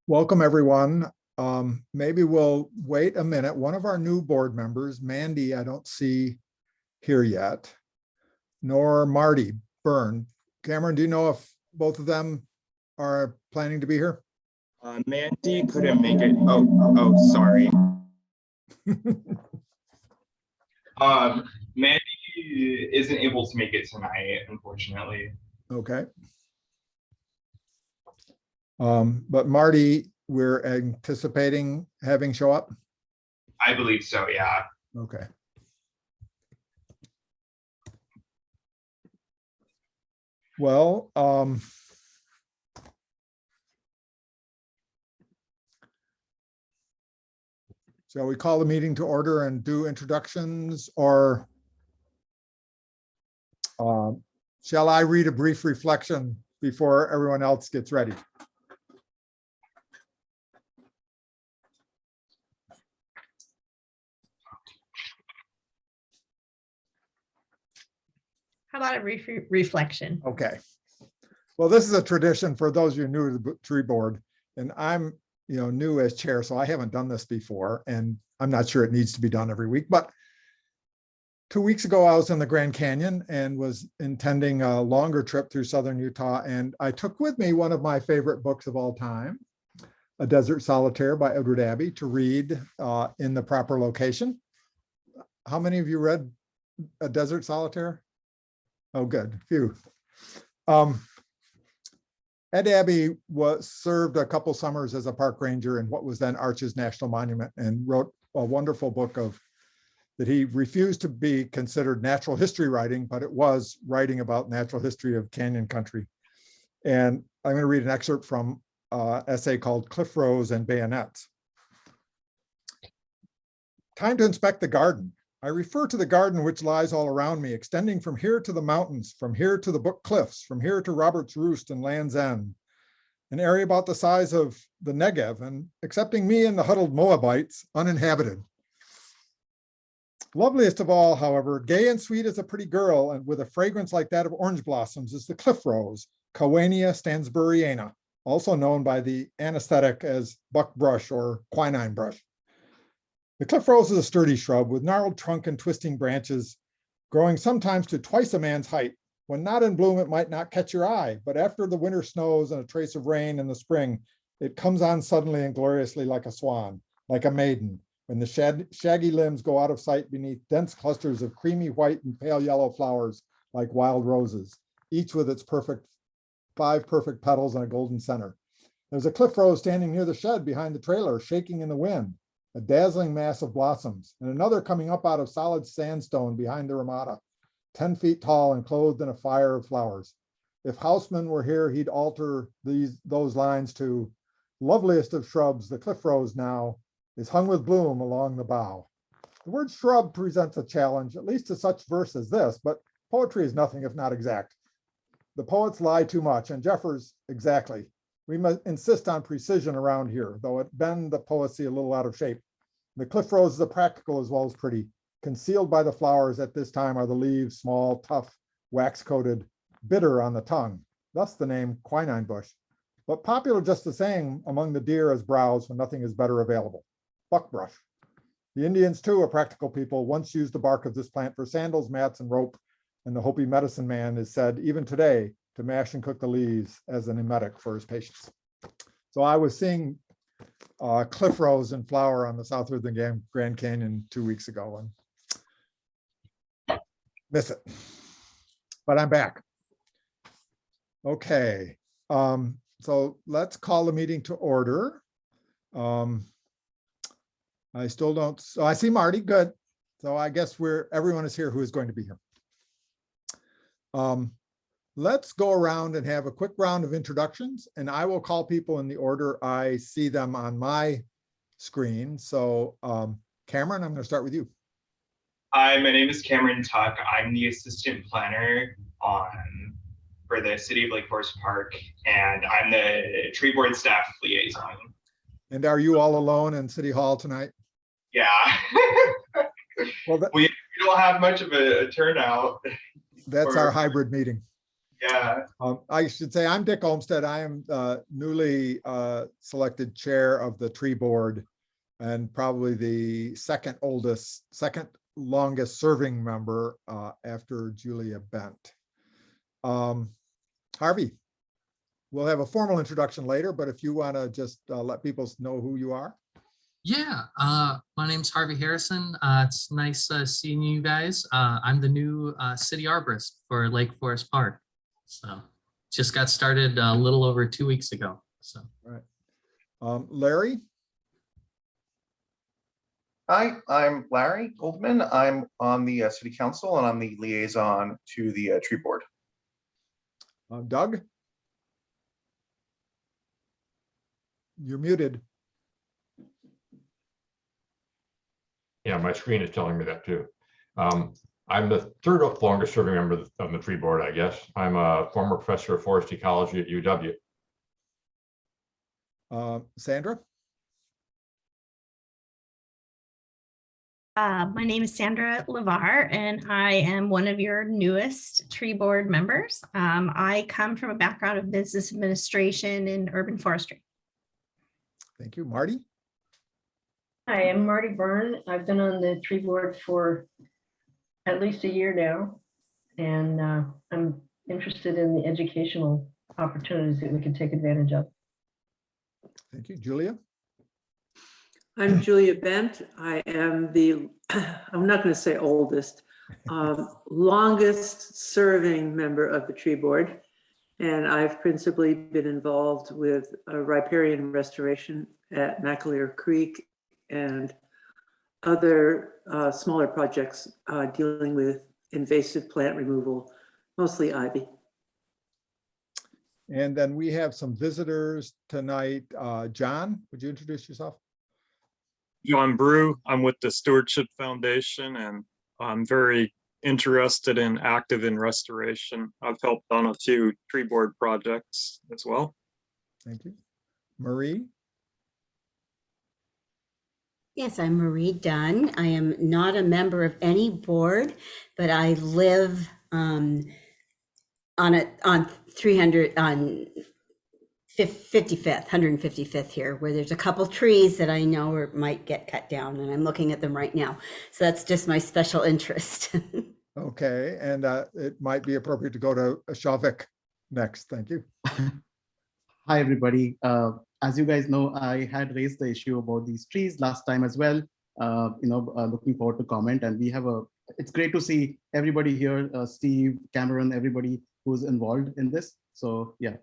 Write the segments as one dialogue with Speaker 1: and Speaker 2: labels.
Speaker 1: Welcome, everyone. Maybe we'll wait a minute. One of our new board members, Mandee, I don't see here yet, nor Marty Byrne. Cameron, do you know if both of them are planning to be here?
Speaker 2: Mandee couldn't make it. Oh, sorry. Mandee isn't able to make it tonight, unfortunately.
Speaker 1: Okay. But Marty, we're anticipating having show up?
Speaker 2: I believe so, yeah.
Speaker 1: Okay. Well, shall we call the meeting to order and do introductions, or shall I read a brief reflection before everyone else gets ready?
Speaker 3: How about a reflection?
Speaker 1: Okay. Well, this is a tradition for those of you new to the tree board, and I'm new as chair, so I haven't done this before, and I'm not sure it needs to be done every week. But 2 weeks ago, I was in the Grand Canyon and was intending a longer trip through southern Utah, and I took with me one of my favorite books of all time, A Desert Solitaire by Edward Abbey, to read in the proper location. How many of you read A Desert Solitaire? Oh, good, phew. Ed Abbey served a couple summers as a park ranger in what was then Arches National Monument, and wrote a wonderful book that he refused to be considered natural history writing, but it was writing about natural history of canyon country. And I'm going to read an excerpt from an essay called Cliff Rows and Bayonets. Time to inspect the garden. I refer to the garden which lies all around me, extending from here to the mountains, from here to the Book Cliffs, from here to Robert's Roost and Land's End, an area about the size of the Negev, and excepting me and the huddled Moabites, uninhabited. Loveliest of all, however, gay and sweet as a pretty girl, and with a fragrance like that of orange blossoms, is the cliff rose, Cowania stansburiana, also known by the anesthetic as buckbrush or quinine brush. The cliff rose is a sturdy shrub with gnarled trunk and twisting branches, growing sometimes to twice a man's height. When not in bloom, it might not catch your eye, but after the winter snows and a trace of rain in the spring, it comes on suddenly and gloriously like a swan, like a maiden, when the shaggy limbs go out of sight beneath dense clusters of creamy white and pale yellow flowers like wild roses, each with its 5 perfect petals and a golden center. There's a cliff rose standing near the shed behind the trailer, shaking in the wind, a dazzling mass of blossoms, and another coming up out of solid sandstone behind the ramada, 10 feet tall and clothed in a fire of flowers. If Houseman were here, he'd alter those lines to loveliest of shrubs, the cliff rose now is hung with bloom along the bough. The word shrub presents a challenge, at least to such verse as this, but poetry is nothing if not exact. The poets lie too much, and Jeffers exactly. We must insist on precision around here, though it bend the poesy a little out of shape. The cliff rose is a practical as well as pretty. Concealed by the flowers at this time are the leaves, small, tough, wax-coated, bitter on the tongue, thus the name quinine bush, but popular just the same among the deer as browse when nothing is better available. Buckbrush. The Indians, too, are practical people, once used the bark of this plant for sandals, mats, and rope, and the Hopi medicine man is said, even today, to mash and cook the leaves as an emetic for his patients. So I was seeing cliff rose in flower on the southern Grand Canyon 2 weeks ago and miss it, but I'm back. Okay, so let's call the meeting to order. I still don't, so I see Marty, good. So I guess everyone is here who is going to be here. Let's go around and have a quick round of introductions, and I will call people in the order I see them on my screen. So Cameron, I'm going to start with you.
Speaker 2: Hi, my name is Cameron Tuck. I'm the assistant planner for the city of Lake Forest Park, and I'm the tree board staff liaison.
Speaker 1: And are you all alone in City Hall tonight?
Speaker 2: Yeah.
Speaker 1: Well,
Speaker 2: we don't have much of a turnout.
Speaker 1: That's our hybrid meeting.
Speaker 2: Yeah.
Speaker 1: I should say I'm Dick Olmsted. I am newly selected chair of the tree board and probably the second longest serving member after Julia Bent. Harvey, we'll have a formal introduction later, but if you want to just let people know who you are.
Speaker 4: Yeah, my name's Harvey Harrison. It's nice seeing you guys. I'm the new city arborist for Lake Forest Park. So just got started a little over 2 weeks ago. So
Speaker 1: right. Larry.
Speaker 5: Hi, I'm Larry Goldman. I'm on the city council and I'm the liaison to the tree board.
Speaker 1: Doug. You're muted.
Speaker 6: Yeah, my screen is telling me that too. I'm the third longest serving member on the tree board, I guess. I'm a former professor of forest ecology at UW.
Speaker 1: Sandra.
Speaker 3: My name is Sandra LeVar, and I am one of your newest tree board members. I come from a background of business administration and urban forestry.
Speaker 1: Thank you. Marty.
Speaker 7: Hi, I'm Marty Byrne. I've been on the tree board for at least a year now, and I'm interested in the educational opportunities that we can take advantage of.
Speaker 1: Thank you. Julia.
Speaker 8: I'm Julia Bent. I am the, I'm not going to say oldest, longest serving member of the tree board. And I've principally been involved with riparian restoration at McAleer Creek and other smaller projects dealing with invasive plant removal, mostly ivy.
Speaker 1: And then we have some visitors tonight. John, would you introduce yourself?
Speaker 9: John Brew. I'm with the Stewardship Foundation, and I'm very interested and active in restoration. I've helped on a few tree board projects as well.
Speaker 1: Thank you. Marie.
Speaker 10: Yes, I'm Marie Dunn. I am not a member of any board, but I live on 155th here, where there's a couple trees that I know might get cut down, and I'm looking at them right now. So that's just my special interest.
Speaker 1: Okay, and it might be appropriate to go to Shavik next. Thank you.
Speaker 11: Hi, everybody. As you guys know, I had raised the issue about these trees last time as well. Looking forward to comment, and we have it's great to see everybody here, Steve, Cameron, everybody who's involved in this. So yeah,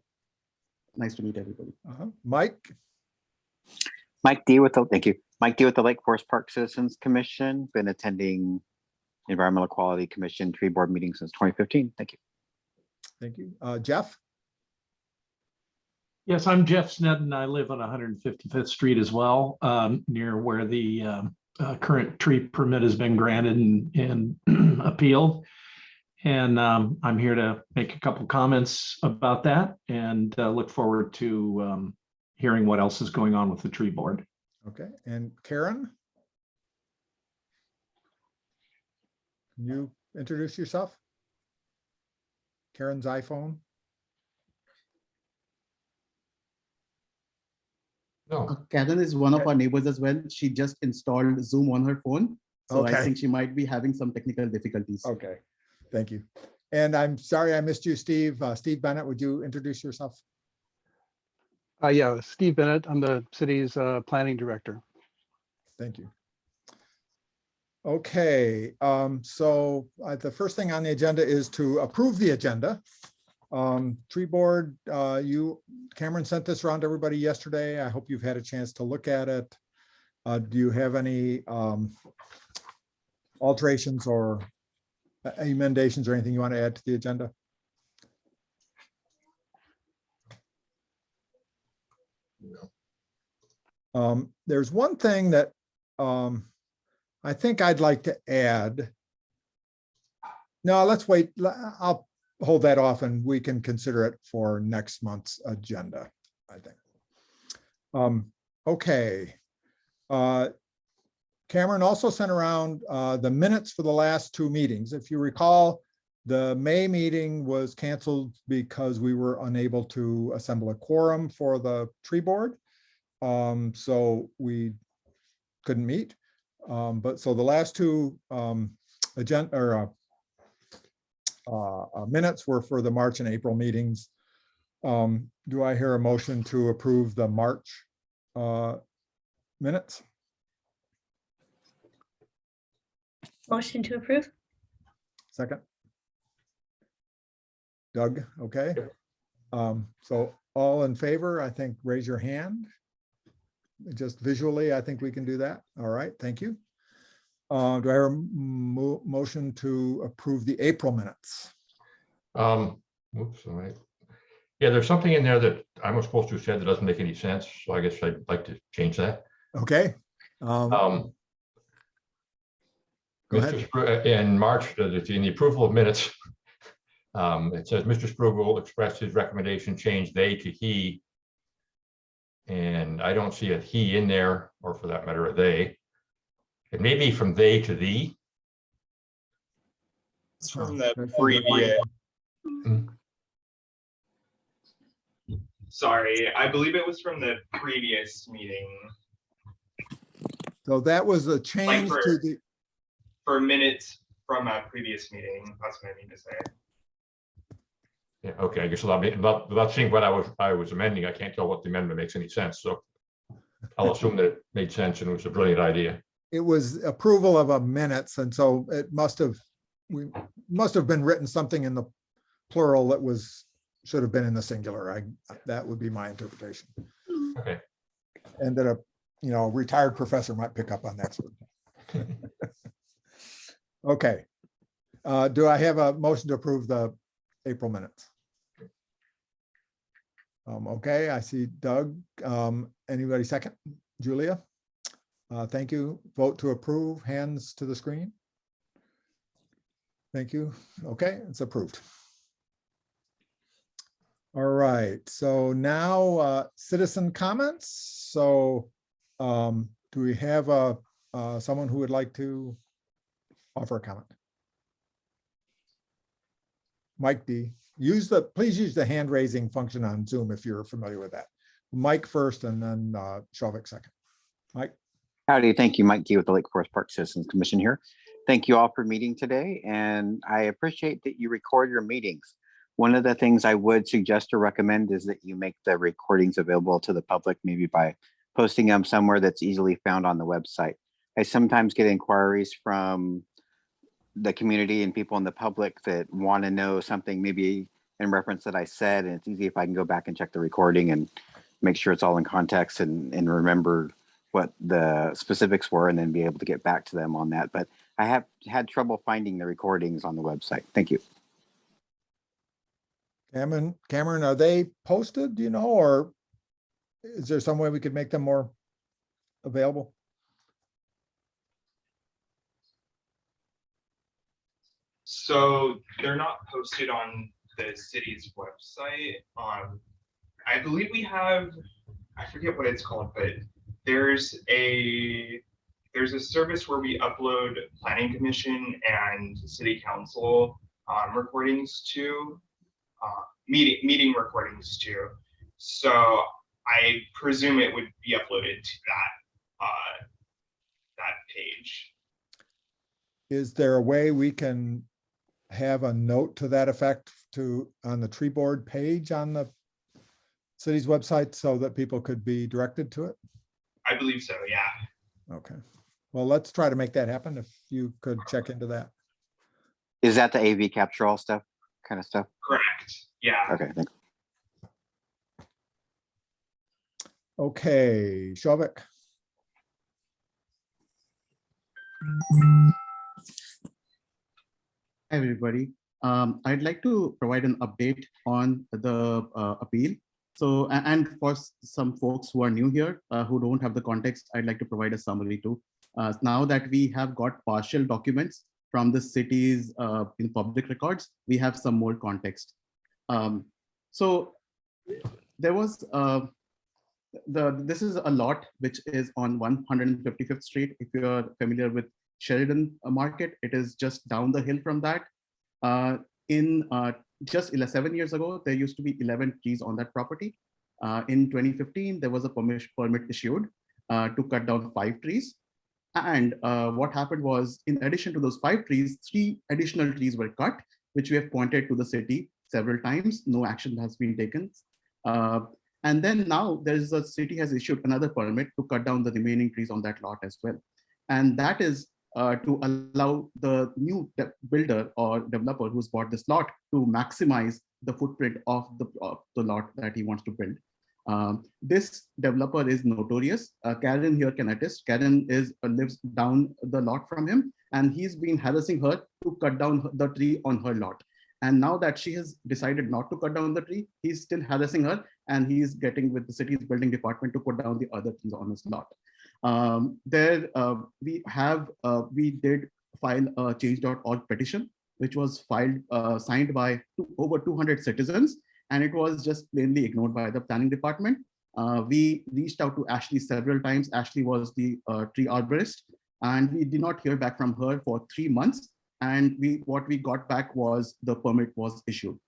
Speaker 11: nice to meet everybody.
Speaker 1: Mike.
Speaker 12: Mike D with the, thank you. Mike D with the Lake Forest Park Citizens Commission. Been attending Environmental Quality Commission tree board meetings since 2015. Thank you.
Speaker 1: Thank you. Jeff.
Speaker 13: Yes, I'm Jeff Snedden. I live on 155th Street as well, near where the current tree permit has been granted and appealed. And I'm here to make a couple comments about that and look forward to hearing what else is going on with the tree board.
Speaker 1: Okay, and Karen? Can you introduce yourself? Karen's iPhone.
Speaker 6: No.
Speaker 11: Karen is one of our neighbors as well. She just installed Zoom on her phone. So
Speaker 1: Okay.
Speaker 11: I think she might be having some technical difficulties.
Speaker 1: Okay, thank you. And I'm sorry I missed you, Steve. Steve Bennett, would you introduce yourself?
Speaker 14: Yeah, Steve Bennett. I'm the city's planning director.
Speaker 1: Thank you. Okay, so the first thing on the agenda is to approve the agenda. Tree board, Cameron sent this around to everybody yesterday. I hope you've had a chance to look at it. Do you have any alterations or emendations or anything you want to add to the agenda? There's one thing that I think I'd like to add. No, let's wait. I'll hold that off and we can consider it for next month's agenda, I think. Okay. Cameron also sent around the minutes for the last two meetings. If you recall, the May meeting was canceled because we were unable to assemble a quorum for the tree board. So we couldn't meet. But so the last two agenda or minutes were for the March and April meetings. Do I hear a motion to approve the March minutes?
Speaker 3: Motion to approve.
Speaker 1: Second. Doug, okay. So all in favor, I think, raise your hand. Just visually, I think we can do that. All right, thank you. Do I hear a motion to approve the April minutes?
Speaker 6: Oops, all right. Yeah, there's something in there that I was supposed to have said that doesn't make any sense, so I guess I'd like to change that.
Speaker 1: Okay. Go ahead.
Speaker 6: In March, in the approval of minutes, it says Mr. Sprugel expressed his recommendation, change they to he. And I don't see a he in there, or for that matter, a they. It may be from they to thee.
Speaker 2: It's from the previous. Sorry, I believe it was from the previous meeting.
Speaker 1: So that was a change
Speaker 2: Like
Speaker 1: to the.
Speaker 2: For minutes from a previous meeting, that's what I mean to say.
Speaker 6: Yeah, okay, I guess without seeing what I was amending, I can't tell what the amendment makes any sense. So I'll assume that it made sense and it was a brilliant idea.
Speaker 1: It was approval of a minutes, and so it must have been written something in the plural that should have been in the singular. That would be my interpretation.
Speaker 6: Okay.
Speaker 1: And that a retired professor might pick up on that sort of thing. Okay. Do I have a motion to approve the April minutes? Okay, I see Doug. Anybody second? Julia? Thank you. Vote to approve. Hands to the screen. Thank you. Okay, it's approved. All right, so now citizen comments. So do we have someone who would like to offer a comment? Mike D. Please use the hand raising function on Zoom if you're familiar with that. Mike first and then Shavik second. Mike.
Speaker 12: Howdy, thank you. Mike D with the Lake Forest Park Citizens Commission here. Thank you all for meeting today, and I appreciate that you record your meetings. One of the things I would suggest or recommend is that you make the recordings available to the public, maybe by posting them somewhere that's easily found on the website. I sometimes get inquiries from the community and people in the public that want to know something maybe in reference that I said, and it's easy if I can go back and check the recording and make sure it's all in context and remember what the specifics were and then be able to get back to them on that. But I have had trouble finding the recordings on the website. Thank you.
Speaker 1: Cameron, are they posted, do you know, or is there some way we could make them more available?
Speaker 2: So they're not posted on the city's website. I believe we have, I forget what it's called, but there's a service where we upload planning commission and city council recordings to, meeting recordings to. So I presume it would be uploaded to that page.
Speaker 1: Is there a way we can have a note to that effect on the tree board page on the city's website so that people could be directed to it?
Speaker 2: I believe so, yeah.
Speaker 1: Okay. Well, let's try to make that happen if you could check into that.
Speaker 12: Is that the AV capture all stuff kind of stuff?
Speaker 2: Correct. Yeah.
Speaker 12: Okay, thanks.
Speaker 1: Okay, Shavik.
Speaker 11: Hi, everybody. I'd like to provide an update on the appeal. So, and for some folks who are new here, who don't have the context, I'd like to provide a summary too. Now that we have got partial documents from the city's in public records, we have some more context. So there was this is a lot which is on 155th Street. If you're familiar with Sheridan Market, it is just down the hill from that. In just 7 years ago, there used to be 11 trees on that property. In 2015, there was a permit issued to cut down 5 trees. And what happened was, in addition to those 5 trees, 3 additional trees were cut, which we have pointed to the city several times. No action has been taken. And then now there's a city has issued another permit to cut down the remaining trees on that lot as well. And that is to allow the new builder or developer who's bought this lot to maximize the footprint of the lot that he wants to build. This developer is notorious. Karen here can attest. Karen lives down the lot from him, and he's been harassing her to cut down the tree on her lot. And now that she has decided not to cut down the tree, he's still harassing her, and he's getting with the city's building department to put down the other trees on his lot. We did file a change.org petition, which was signed by over 200 citizens, and it was just plainly ignored by the planning department. We reached out to Ashley several times. Ashley was the tree arborist, and we did not hear back from her for 3 months. And what we got back was the permit was issued.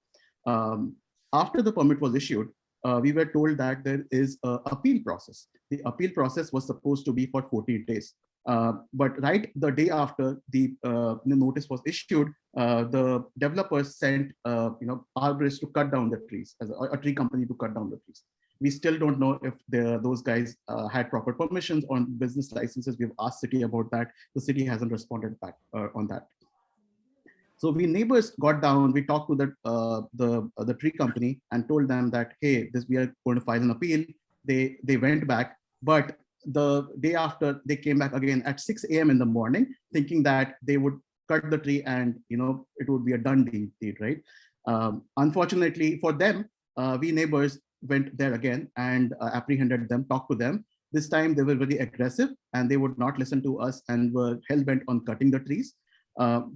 Speaker 11: After the permit was issued, we were told that there is an appeal process. The appeal process was supposed to be for 14 days. But right the day after the notice was issued, the developers sent arborists to cut down the trees, as a tree company to cut down the trees. We still don't know if those guys had proper permissions on business licenses. We've asked city about that. The city hasn't responded back on that. So we neighbors got down, we talked to the tree company and told them that, hey, we are going to file an appeal. They went back, but the day after they came back again at 6 a.m. in the morning, thinking that they would cut the tree and it would be a done deal, right? Unfortunately for them, we neighbors went there again and apprehended them, talked to them. This time they were very aggressive and they would not listen to us and were hell-bent on cutting the trees.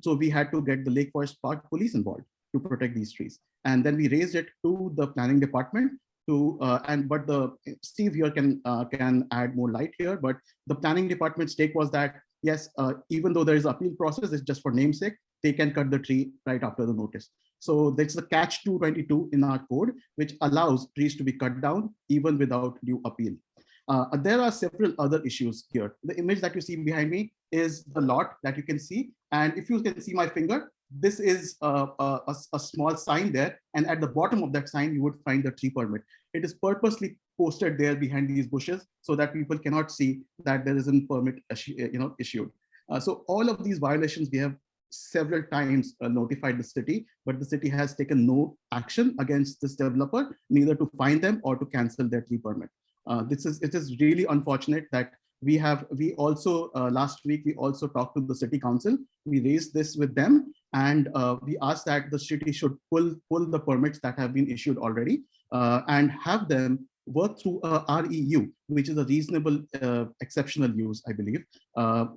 Speaker 11: So we had to get the Lake Forest Park police involved to protect these trees. And then we raised it to the planning department but Steve here can add more light here, but the planning department's take was that, yes, even though there is appeal process, it's just for namesake, they can cut the tree right after the notice. So that's the catch 222 in our code, which allows trees to be cut down even without due appeal. There are several other issues here. The image that you see behind me is the lot that you can see. And if you can see my finger, this is a small sign there. And at the bottom of that sign, you would find the tree permit. It is purposely posted there behind these bushes so that people cannot see that there is a permit issued. So all of these violations, we have several times notified the city, but the city has taken no action against this developer, neither to fine them or to cancel their tree permit. It is really unfortunate that we also last week we also talked to the city council. We raised this with them, and we asked that the city should pull the permits that have been issued already and have them work through a REU, which is a reasonable exceptional use, I believe,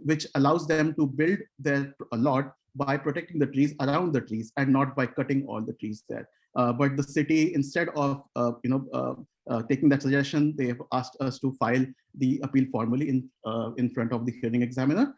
Speaker 11: which allows them to build their lot by protecting the trees around the trees and not by cutting all the trees there. But the city, instead of taking that suggestion, they have asked us to file the appeal formally in front of the hearing examiner,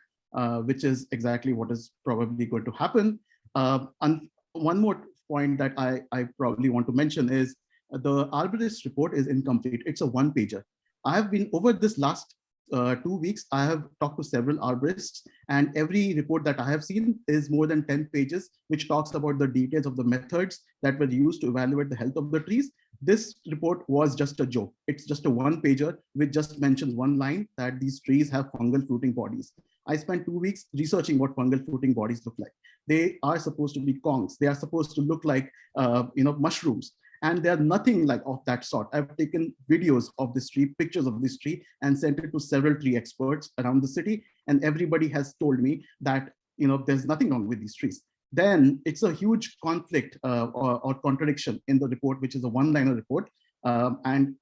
Speaker 11: which is exactly what is probably going to happen. And one more point that I probably want to mention is the arborist report is incomplete. It's a one-pager. I have been over this last 2 weeks, I have talked to several arborists, and every report that I have seen is more than 10 pages, which talks about the details of the methods that were used to evaluate the health of the trees. This report was just a joke. It's just a one-pager which just mentions one line that these trees have fungal fruiting bodies. I spent 2 weeks researching what fungal fruiting bodies look like. They are supposed to be kongs. They are supposed to look like mushrooms. And they're nothing like of that sort. I've taken videos of this tree, pictures of this tree, and sent it to several tree experts around the city. And everybody has told me that there's nothing wrong with these trees. then it's a huge conflict or contradiction in the report, which is a one-liner report. And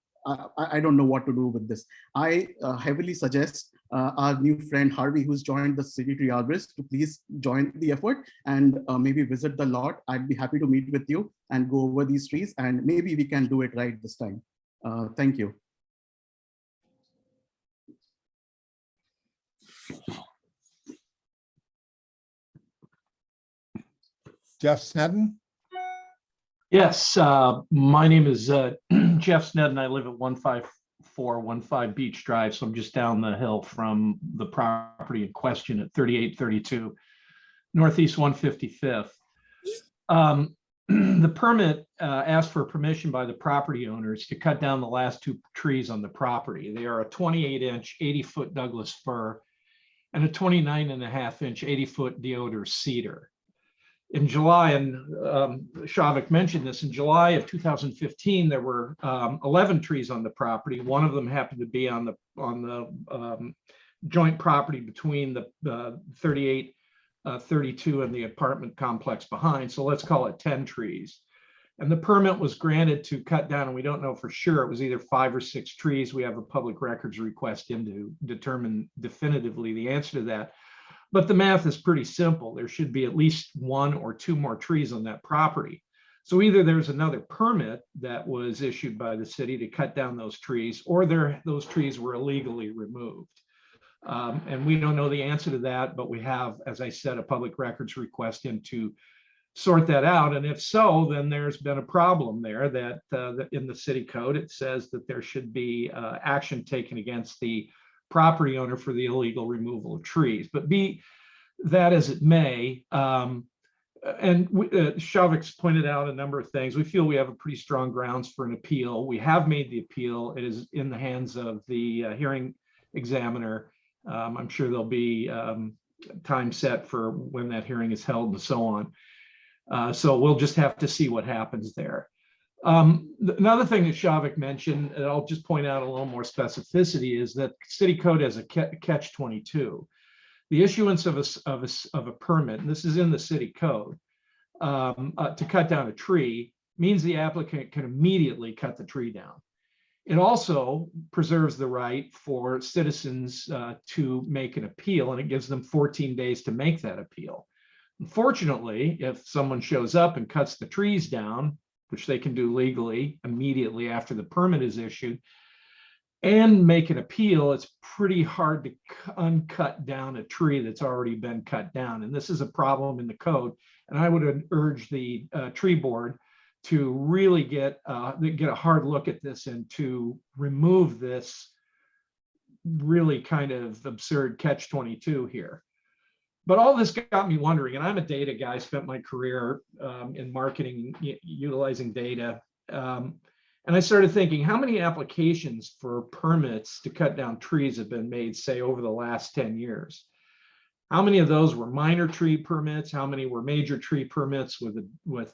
Speaker 11: I don't know what to do with this. I heavily suggest our new friend Harvey, who's joined the City Tree Arborist, to please join the effort and maybe visit the lot. I'd be happy to meet with you and go over these trees, and maybe we can do it right this time. Thank you.
Speaker 1: Jeff Sneddon?
Speaker 13: Yes, my name is Jeff Sneddon. I live at 15415 Beach Drive, so I'm just down the hill from the property in question at 3832 Northeast 155th. The permit asked for permission by the property owners to cut down the last two trees on the property. They are a 28-inch, 80-foot Douglas fir and a 29.5-inch, 80-foot deodar cedar. In July, and Shavik mentioned this, in July of 2015, there were 11 trees on the property. One of them happened to be on the joint property between the 3832 and the apartment complex behind. So let's call it 10 trees. And the permit was granted to cut down, and we don't know for sure, it was either 5 or 6 trees. We have a public records request in to determine definitively the answer to that. But the math is pretty simple. There should be at least 1 or 2 more trees on that property. So either there's another permit that was issued by the city to cut down those trees, or those trees were illegally removed. And we don't know the answer to that, but we have, as I said, a public records request in to sort that out. And if so, then there's been a problem there that in the city code, it says that there should be action taken against the property owner for the illegal removal of trees. But be that as it may, and Shavik's pointed out a number of things. We feel we have a pretty strong grounds for an appeal. We have made the appeal. It is in the hands of the hearing examiner. I'm sure there'll be time set for when that hearing is held and so on. So we'll just have to see what happens there. Another thing that Shavik mentioned, and I'll just point out a little more specificity, is that city code has a catch-22. The issuance of a permit, and this is in the city code, to cut down a tree means the applicant can immediately cut the tree down. It also preserves the right for citizens to make an appeal, and it gives them 14 days to make that appeal. Unfortunately, if someone shows up and cuts the trees down, which they can do legally immediately after the permit is issued, and make an appeal, it's pretty hard to uncut down a tree that's already been cut down. And this is a problem in the code. And I would urge the tree board to really get a hard look at this and to remove this really kind of absurd catch-22 here. But all this got me wondering, and I'm a data guy, spent my career in marketing, utilizing data. And I started thinking, how many applications for permits to cut down trees have been made, say, over the last 10 years? How many of those were minor tree permits? How many were major tree permits with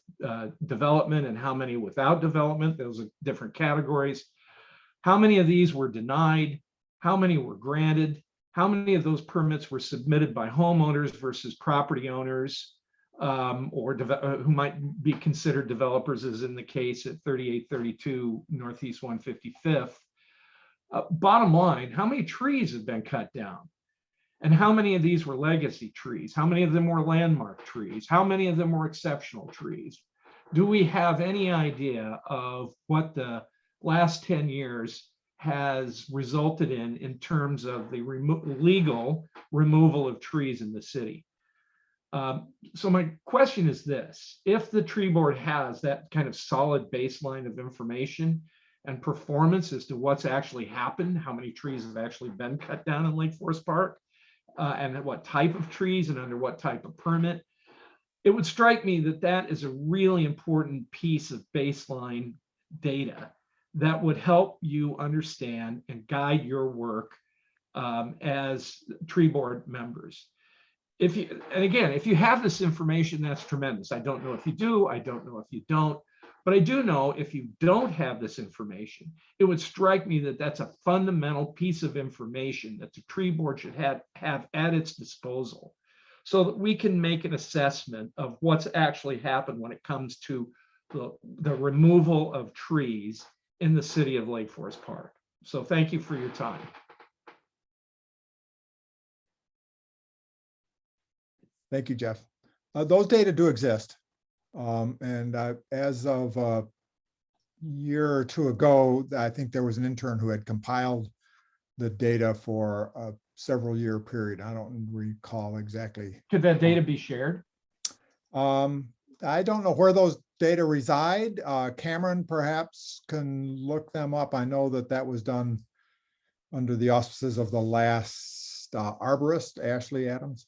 Speaker 13: development, and how many without development? Those are different categories. How many of these were denied? How many were granted? How many of those permits were submitted by homeowners versus property owners, or who might be considered developers, as in the case at 3832 Northeast 155th? Bottom line, how many trees have been cut down? And how many of these were legacy trees? How many of them were landmark trees? How many of them were exceptional trees? Do we have any idea of what the last 10 years has resulted in terms of the legal removal of trees in the city? So my question is this: if the tree board has that kind of solid baseline of information and performance as to what's actually happened, how many trees have actually been cut down in Lake Forest Park, and what type of trees and under what type of permit, it would strike me that that is a really important piece of baseline data that would help you understand and guide your work as tree board members. And again, if you have this information, that's tremendous. I don't know if you do, I don't know if you don't, but I do know if you don't have this information, it would strike me that that's a fundamental piece of information that the tree board should have at its disposal, so that we can make an assessment of what's actually happened when it comes to the removal of trees in the city of Lake Forest Park. So thank you for your time.
Speaker 1: Thank you, Jeff. Those data do exist. As of a year or two ago, I think there was an intern who had compiled the data for a several year period. I don't recall exactly.
Speaker 13: Could that data be shared?
Speaker 1: I don't know where those data reside. Cameron perhaps can look them up. I know that that was done under the auspices of the last arborist, Ashley Adams.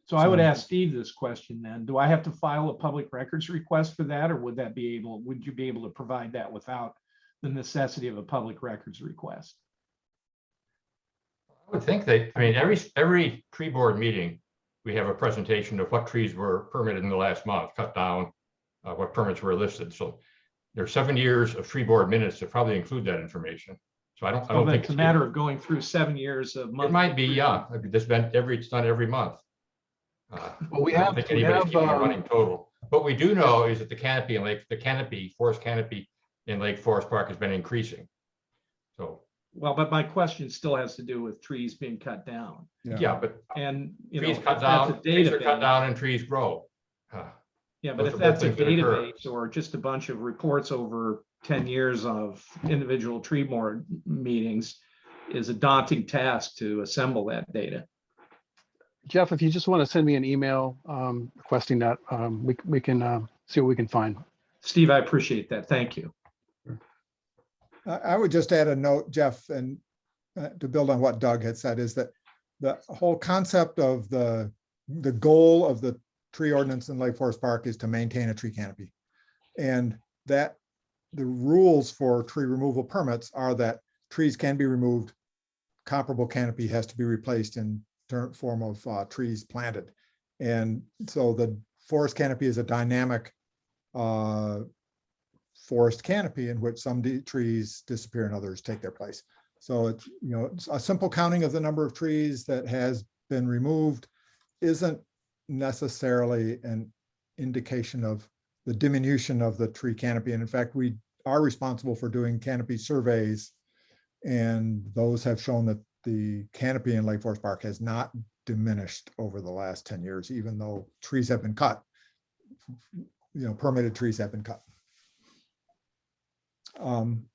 Speaker 13: So I would ask Steve this question then. Do I have to file a public records request for that, or would you be able to provide that without the necessity of a public records request?
Speaker 6: I would think that, I mean, every tree board meeting, we have a presentation of what trees were permitted in the last month, cut down, what permits were listed. So there's 7 years of tree board minutes that probably include that information. So I don't think
Speaker 13: it's a matter of going through 7 years of months.
Speaker 6: It might be, yeah. It's done every month.
Speaker 14: Well, we
Speaker 6: I don't
Speaker 14: have,
Speaker 6: think
Speaker 14: we
Speaker 6: anybody's
Speaker 14: have,
Speaker 6: keeping a running total. What we do know is that the forest canopy in Lake Forest Park has been increasing. So.
Speaker 13: Well, but my question still has to do with trees being cut down.
Speaker 6: Yeah, but
Speaker 13: trees
Speaker 6: are cut down and trees grow.
Speaker 13: Yeah, but if that's a database or just a bunch of reports over 10 years of individual tree board meetings, is a daunting task to assemble that data.
Speaker 14: Jeff, if you just want to send me an email requesting that, we can see what we can find.
Speaker 13: Steve, I appreciate that. Thank you.
Speaker 1: I would just add a note, Jeff, and to build on what Doug had said, is that the whole concept of the goal of the tree ordinance in Lake Forest Park is to maintain a tree canopy. And that the rules for tree removal permits are that trees can be removed, comparable canopy has to be replaced in form of trees planted. And so the forest canopy is a dynamic forest canopy in which some trees disappear and others take their place. So it's, it's a simple counting of the number of trees that has been removed isn't necessarily an indication of the diminution of the tree canopy. And in fact, we are responsible for doing canopy surveys, and those have shown that the canopy in Lake Forest Park has not diminished over the last 10 years, even though trees have been cut, permitted trees have been cut.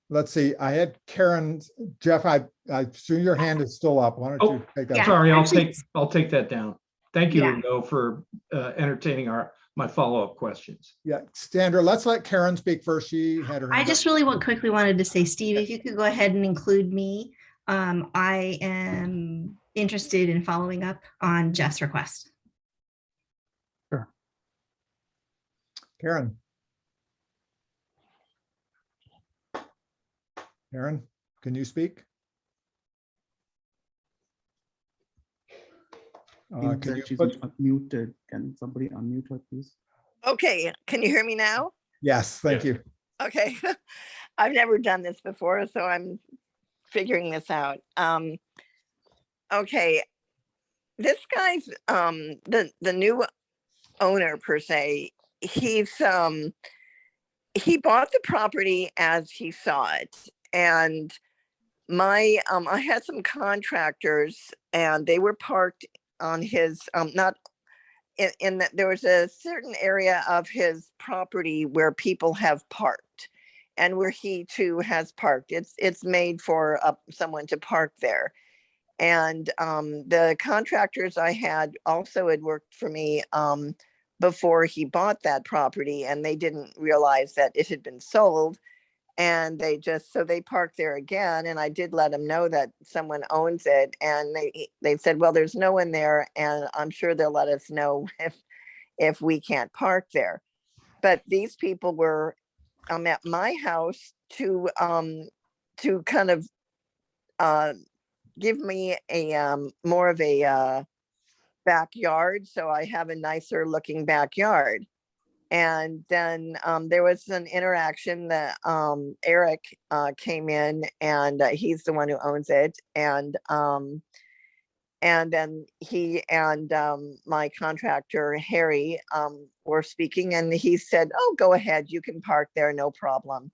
Speaker 1: Let's see, I had Karen, Jeff, I assume your hand is still up. Why don't you take that?
Speaker 13: Sorry, I'll take that down. Thank you, Rigo, for entertaining my follow-up questions.
Speaker 1: Yeah, Sandra, let's let Karen speak first. She had her hand
Speaker 3: I just
Speaker 1: up.
Speaker 3: really quickly wanted to say, Steve, if you could go ahead and include me. I am interested in following up on Jeff's request.
Speaker 14: Sure.
Speaker 1: Karen. Karen, can you speak? Can you
Speaker 11: She's
Speaker 1: put...
Speaker 11: muted. Can somebody unmute her, please?
Speaker 15: Okay, can you hear me now?
Speaker 1: Yes, thank you.
Speaker 15: Okay, I've never done this before, so I'm figuring this out. Okay, this guy's the new owner per se. He bought the property as he saw it, and I had some contractors, and they were parked on his not in that there was a certain area of his property where people have parked, and where he too has parked. It's made for someone to park there. And the contractors I had also had worked for me before he bought that property, and they didn't realize that it had been sold. And they parked there again. And I did let them know that someone owns it. And they said, well, there's no one there, and I'm sure they'll let us know if we can't park there. But these people were at my house to kind of give me a more of a backyard, so I have a nicer looking backyard. And then there was an interaction that Eric came in, and he's the one who owns it, and And then he and my contractor, Harry, were speaking, and he said, oh, go ahead, you can park there, no problem.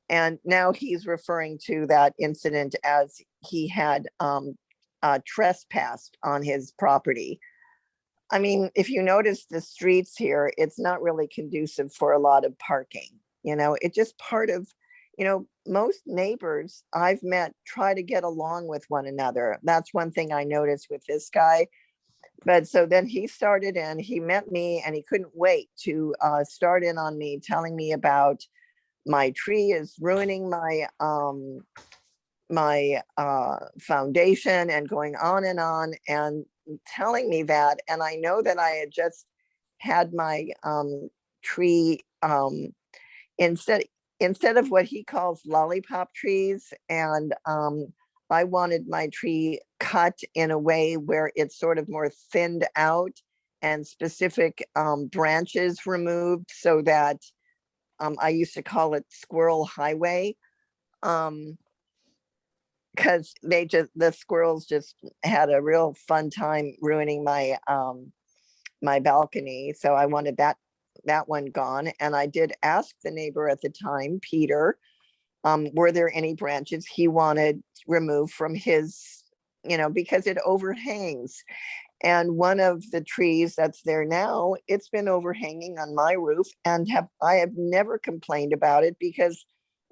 Speaker 15: And now he's referring to that incident as he had trespassed on his property. I mean, if you notice the streets here, it's not really conducive for a lot of parking. You know, it's just part of, you know, most neighbors I've met try to get along with one another. That's one thing I noticed with this guy. But so then he started in, he met me and he couldn't wait to start in on me, telling me about my tree is ruining my foundation, and going on and telling me that. And I know that I had just had my tree instead of what he calls lollipop trees, and I wanted my tree cut in a way where it's sort of more thinned out and specific branches removed, so that I used to call it Squirrel Highway, because the squirrels just had a real fun time ruining my my balcony. So I wanted that one gone. And I did ask the neighbor at the time, Peter, were there any branches he wanted removed from his, you know, because it overhangs. And one of the trees that's there now, it's been overhanging on my roof, and I have never complained about it, because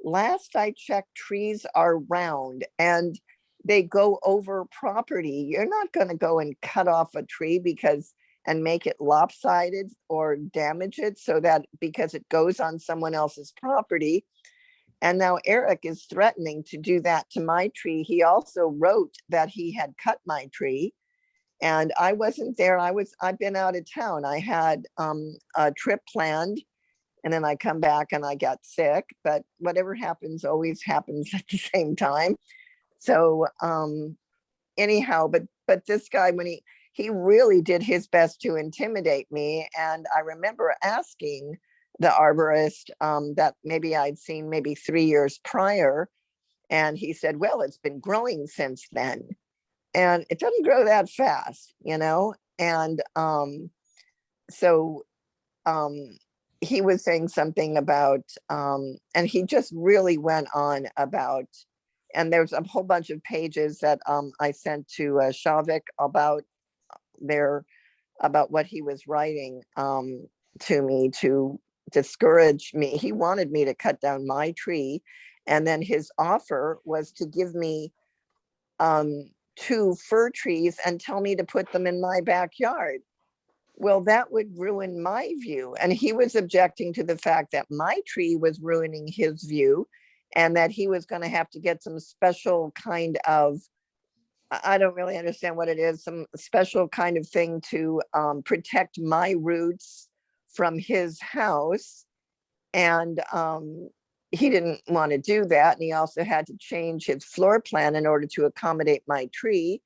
Speaker 15: last I checked, trees are round and they go over property. You're not going to go and cut off a tree and make it lopsided or damage it so that because it goes on someone else's property. And now Eric is threatening to do that to my tree. He also wrote that he had cut my tree, and I wasn't there. I've been out of town. I had a trip planned, and then I come back and I got sick, but whatever happens always happens at the same time. So anyhow, but this guy, when he really did his best to intimidate me. And I remember asking the arborist that maybe I'd seen maybe 3 years prior, and he said, well, it's been growing since then. And it doesn't grow that fast, you know? And so he was saying something about, and he just really went on about, and there's a whole bunch of pages that I sent to Shavik about what he was writing to me to discourage me. He wanted me to cut down my tree. And then his offer was to give me 2 fir trees and tell me to put them in my backyard. Well, that would ruin my view. And he was objecting to the fact that my tree was ruining his view, and that he was going to have to get some special kind of, I don't really understand what it is, some special kind of thing to protect my roots from his house. And he didn't want to do that. And he also had to change his floor plan in order to accommodate my tree.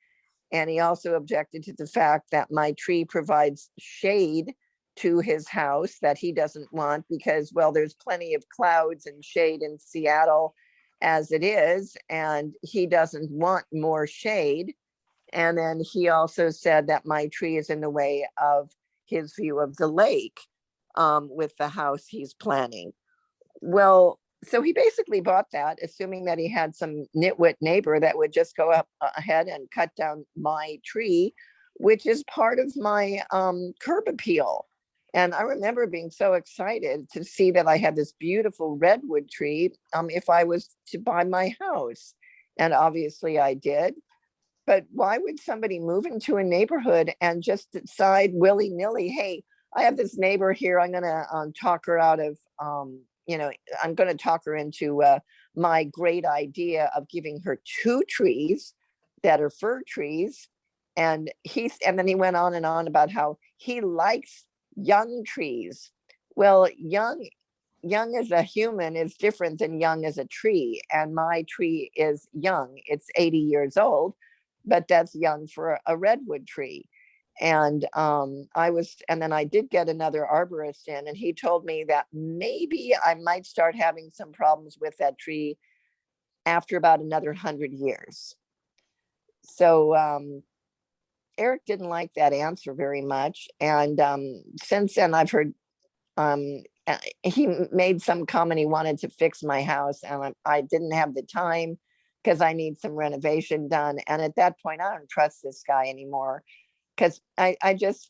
Speaker 15: And he also objected to the fact that my tree provides shade to his house that he doesn't want, because, well, there's plenty of clouds and shade in Seattle as it is, and he doesn't want more shade. And then he also said that my tree is in the way of his view of the lake with the house he's planning. Well, so he basically bought that, assuming that he had some nitwit neighbor that would just go up ahead and cut down my tree, which is part of my curb appeal. And I remember being so excited to see that I had this beautiful redwood tree if I was to buy my house. And obviously I did. But why would somebody move into a neighborhood and just decide willy-nilly, hey, I have this neighbor here, I'm going to talk her out of, I'm going to talk her into my great idea of giving her 2 trees that are fir trees. And then he went on and on about how he likes young trees. Well, young as a human is different than young as a tree. And my tree is young. It's 80 years old, but that's young for a redwood tree. And then I did get another arborist in, and he told me that maybe I might start having some problems with that tree after about another 100 years. So Eric didn't like that answer very much. And since then I've heard he made some comment he wanted to fix my house, and I didn't have the time because I need some renovation done. And at that point, I don't trust this guy anymore, because I just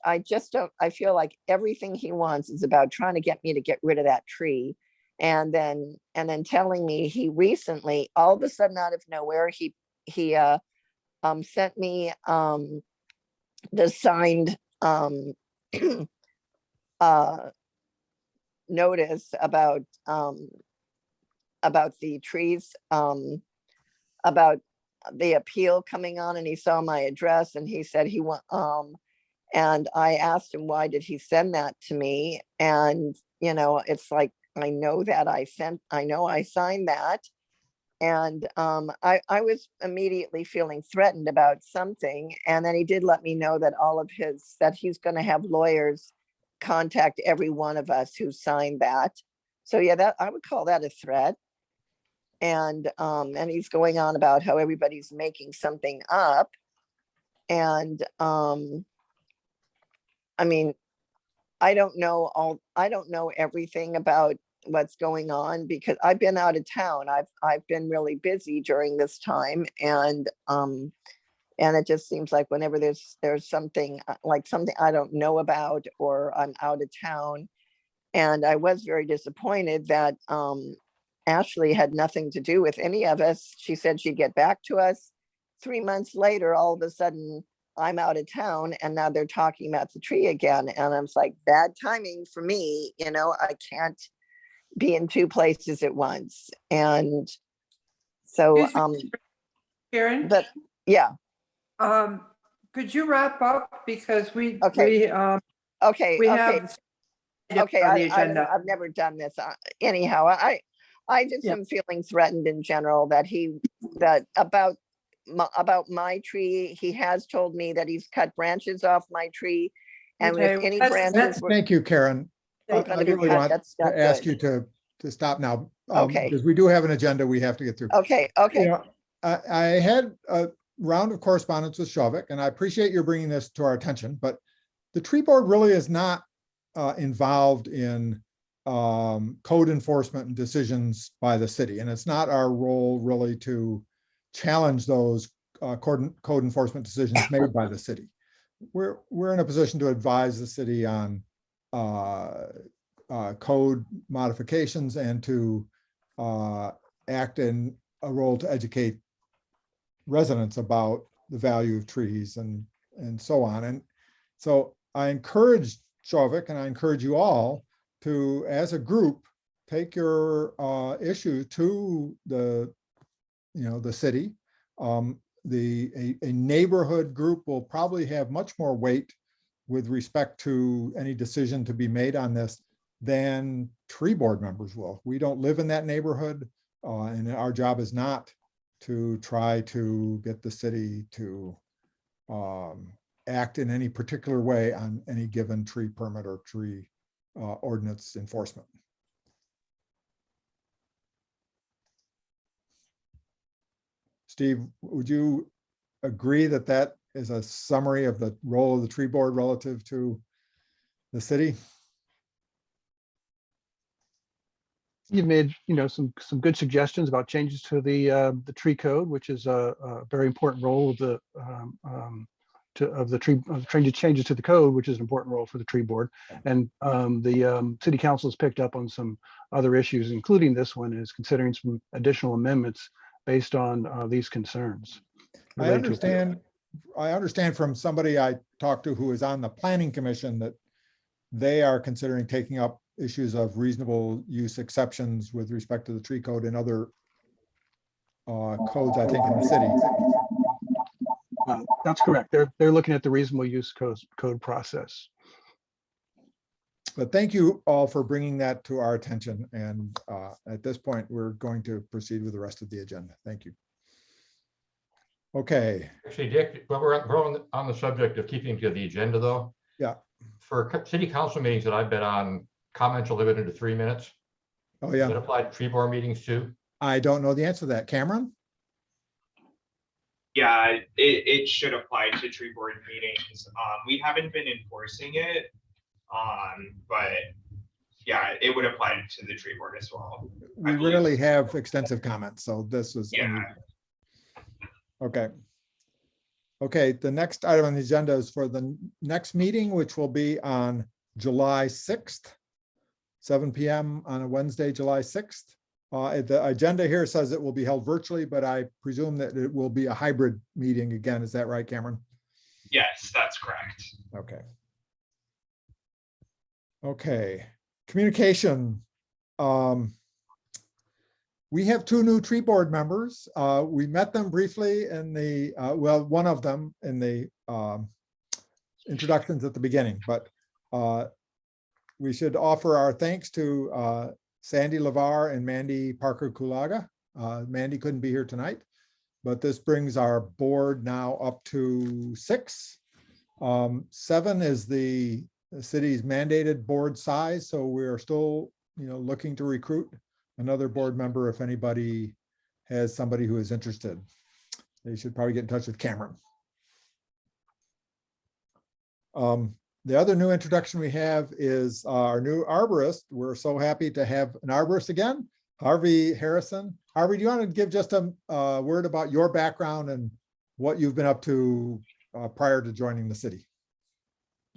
Speaker 15: don't, I feel like everything he wants is about trying to get me to get rid of that tree. And then telling me he recently, all of a sudden out of nowhere, he sent me the signed notice about the trees, about the appeal coming on, and he saw my address and he said he want and I asked him, why did he send that to me? And it's like, I know I signed that. And I was immediately feeling threatened about something. And then he did let me know that that he's going to have lawyers contact every one of us who signed that. So yeah, that I would call that a threat. And he's going on about how everybody's making something up. And I mean, I don't know everything about what's going on because I've been out of town. I've been really busy during this time, and it just seems like whenever there's something like something I don't know about, or I'm out of town. And I was very disappointed that Ashley had nothing to do with any of us. She said she'd get back to us. 3 months later, all of a sudden I'm out of town, and now they're talking about the tree again. And I'm like, bad timing for me. I can't be in two places at once. And so,
Speaker 8: Karen?
Speaker 15: but yeah.
Speaker 8: Could you wrap up, because we
Speaker 15: Okay.
Speaker 8: have
Speaker 15: Okay,
Speaker 8: on the agenda.
Speaker 15: I've never done this. Anyhow, I just am feeling threatened in general that about my tree. He has told me that he's cut branches off my tree, and if any branches were,
Speaker 1: Thank you, Karen. I
Speaker 15: gonna be
Speaker 1: really
Speaker 15: cut,
Speaker 1: want
Speaker 15: that's not
Speaker 1: to ask
Speaker 15: good.
Speaker 1: you to stop now.
Speaker 15: Okay.
Speaker 1: Because we do have an agenda we have to get through.
Speaker 15: Okay.
Speaker 1: I had a round of correspondence with Shavik, and I appreciate your bringing this to our attention, but the tree board really is not involved in code enforcement and decisions by the city. And it's not our role really to challenge those code enforcement decisions made by the city. We're in a position to advise the city on code modifications and to act in a role to educate residents about the value of trees and so on. And so I encourage Shavik, and I encourage you all to, as a group, take your issue to the city. A neighborhood group will probably have much more weight with respect to any decision to be made on this than tree board members will. We don't live in that neighborhood, and our job is not to try to get the city to act in any particular way on any given tree permit or tree ordinance enforcement. Steve, would you agree that that is a summary of the role of the tree board relative to the city?
Speaker 14: You've made, some good suggestions about changes to the tree code, which is a very important role of the changes to the code, which is an important role for the tree board. And the city council has picked up on some other issues, including this one, is considering some additional amendments based on these concerns.
Speaker 1: I understand from somebody I talked to who is on the planning commission that they are considering taking up issues of reasonable use exceptions with respect to the tree code and other codes, I think, in the city.
Speaker 14: That's correct. They're looking at the reasonable use code process.
Speaker 1: But thank you all for bringing that to our attention. And at this point, we're going to proceed with the rest of the agenda. Thank you. Okay.
Speaker 6: Actually, Dick, but we're on the subject of keeping to the agenda, though.
Speaker 1: Yeah.
Speaker 6: For city council meetings that I've been on, comments are limited to 3 minutes.
Speaker 1: Oh, yeah.
Speaker 6: Does that apply to tree board meetings too?
Speaker 1: I don't know the answer to that. Cameron?
Speaker 2: Yeah, it should apply to tree board meetings. We haven't been enforcing it, but yeah, it would apply to the tree board as well.
Speaker 1: We
Speaker 2: I believe.
Speaker 1: rarely have extensive comments, so this was
Speaker 2: Yeah.
Speaker 1: unusual. Okay. Okay, the next item on the agenda is for the next meeting, which will be on July 6th, 7 PM on a Wednesday, July 6th. The agenda here says it will be held virtually, but I presume that it will be a hybrid meeting again. Is that right, Cameron?
Speaker 2: Yes, that's correct.
Speaker 1: Okay. Okay, communication. We have two new tree board members. We met them briefly in the, well, one of them in the introductions at the beginning, but we should offer our thanks to Sandy LeVar and Mandee Kulaga. Mandee couldn't be here tonight, but this brings our board now up to 6. 7 is the city's mandated board size, so we are still, looking to recruit another board member if anybody has somebody who is interested. They should probably get in touch with Cameron. The other new introduction we have is our new arborist. We're so happy to have an arborist again, Harvey Harrison. Harvey, do you want to give just a word about your background and what you've been up to prior to joining the city?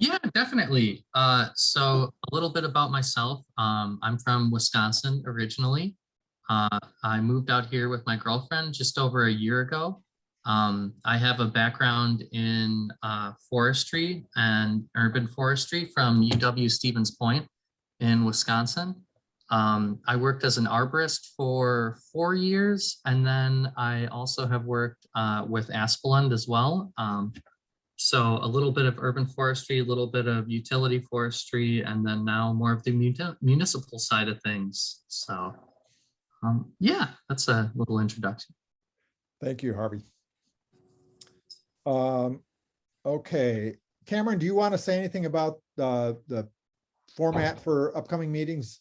Speaker 4: Yeah, definitely. So a little bit about myself. I'm from Wisconsin originally. I moved out here with my girlfriend just over a year ago. I have a background in forestry and urban forestry from UW Stevens Point in Wisconsin. I worked as an arborist for 4 years, and then I also have worked with Asplund as well. So a little bit of urban forestry, a little bit of utility forestry, and then now more of the municipal side of things. So yeah, that's a little introduction.
Speaker 1: Thank you, Harvey. Okay, Cameron, do you want to say anything about the format for upcoming meetings?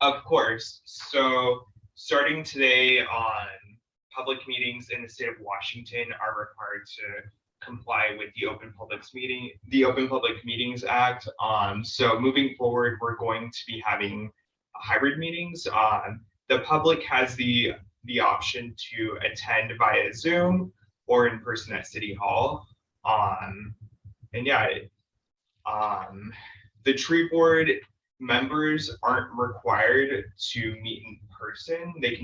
Speaker 2: Of course. So starting today on, public meetings in the state of Washington are required to comply with the Open Public Meetings Act. So moving forward, we're going to be having hybrid meetings. The public has the option to attend via Zoom or in person at City Hall. And yeah, the tree board members aren't required to meet in person. They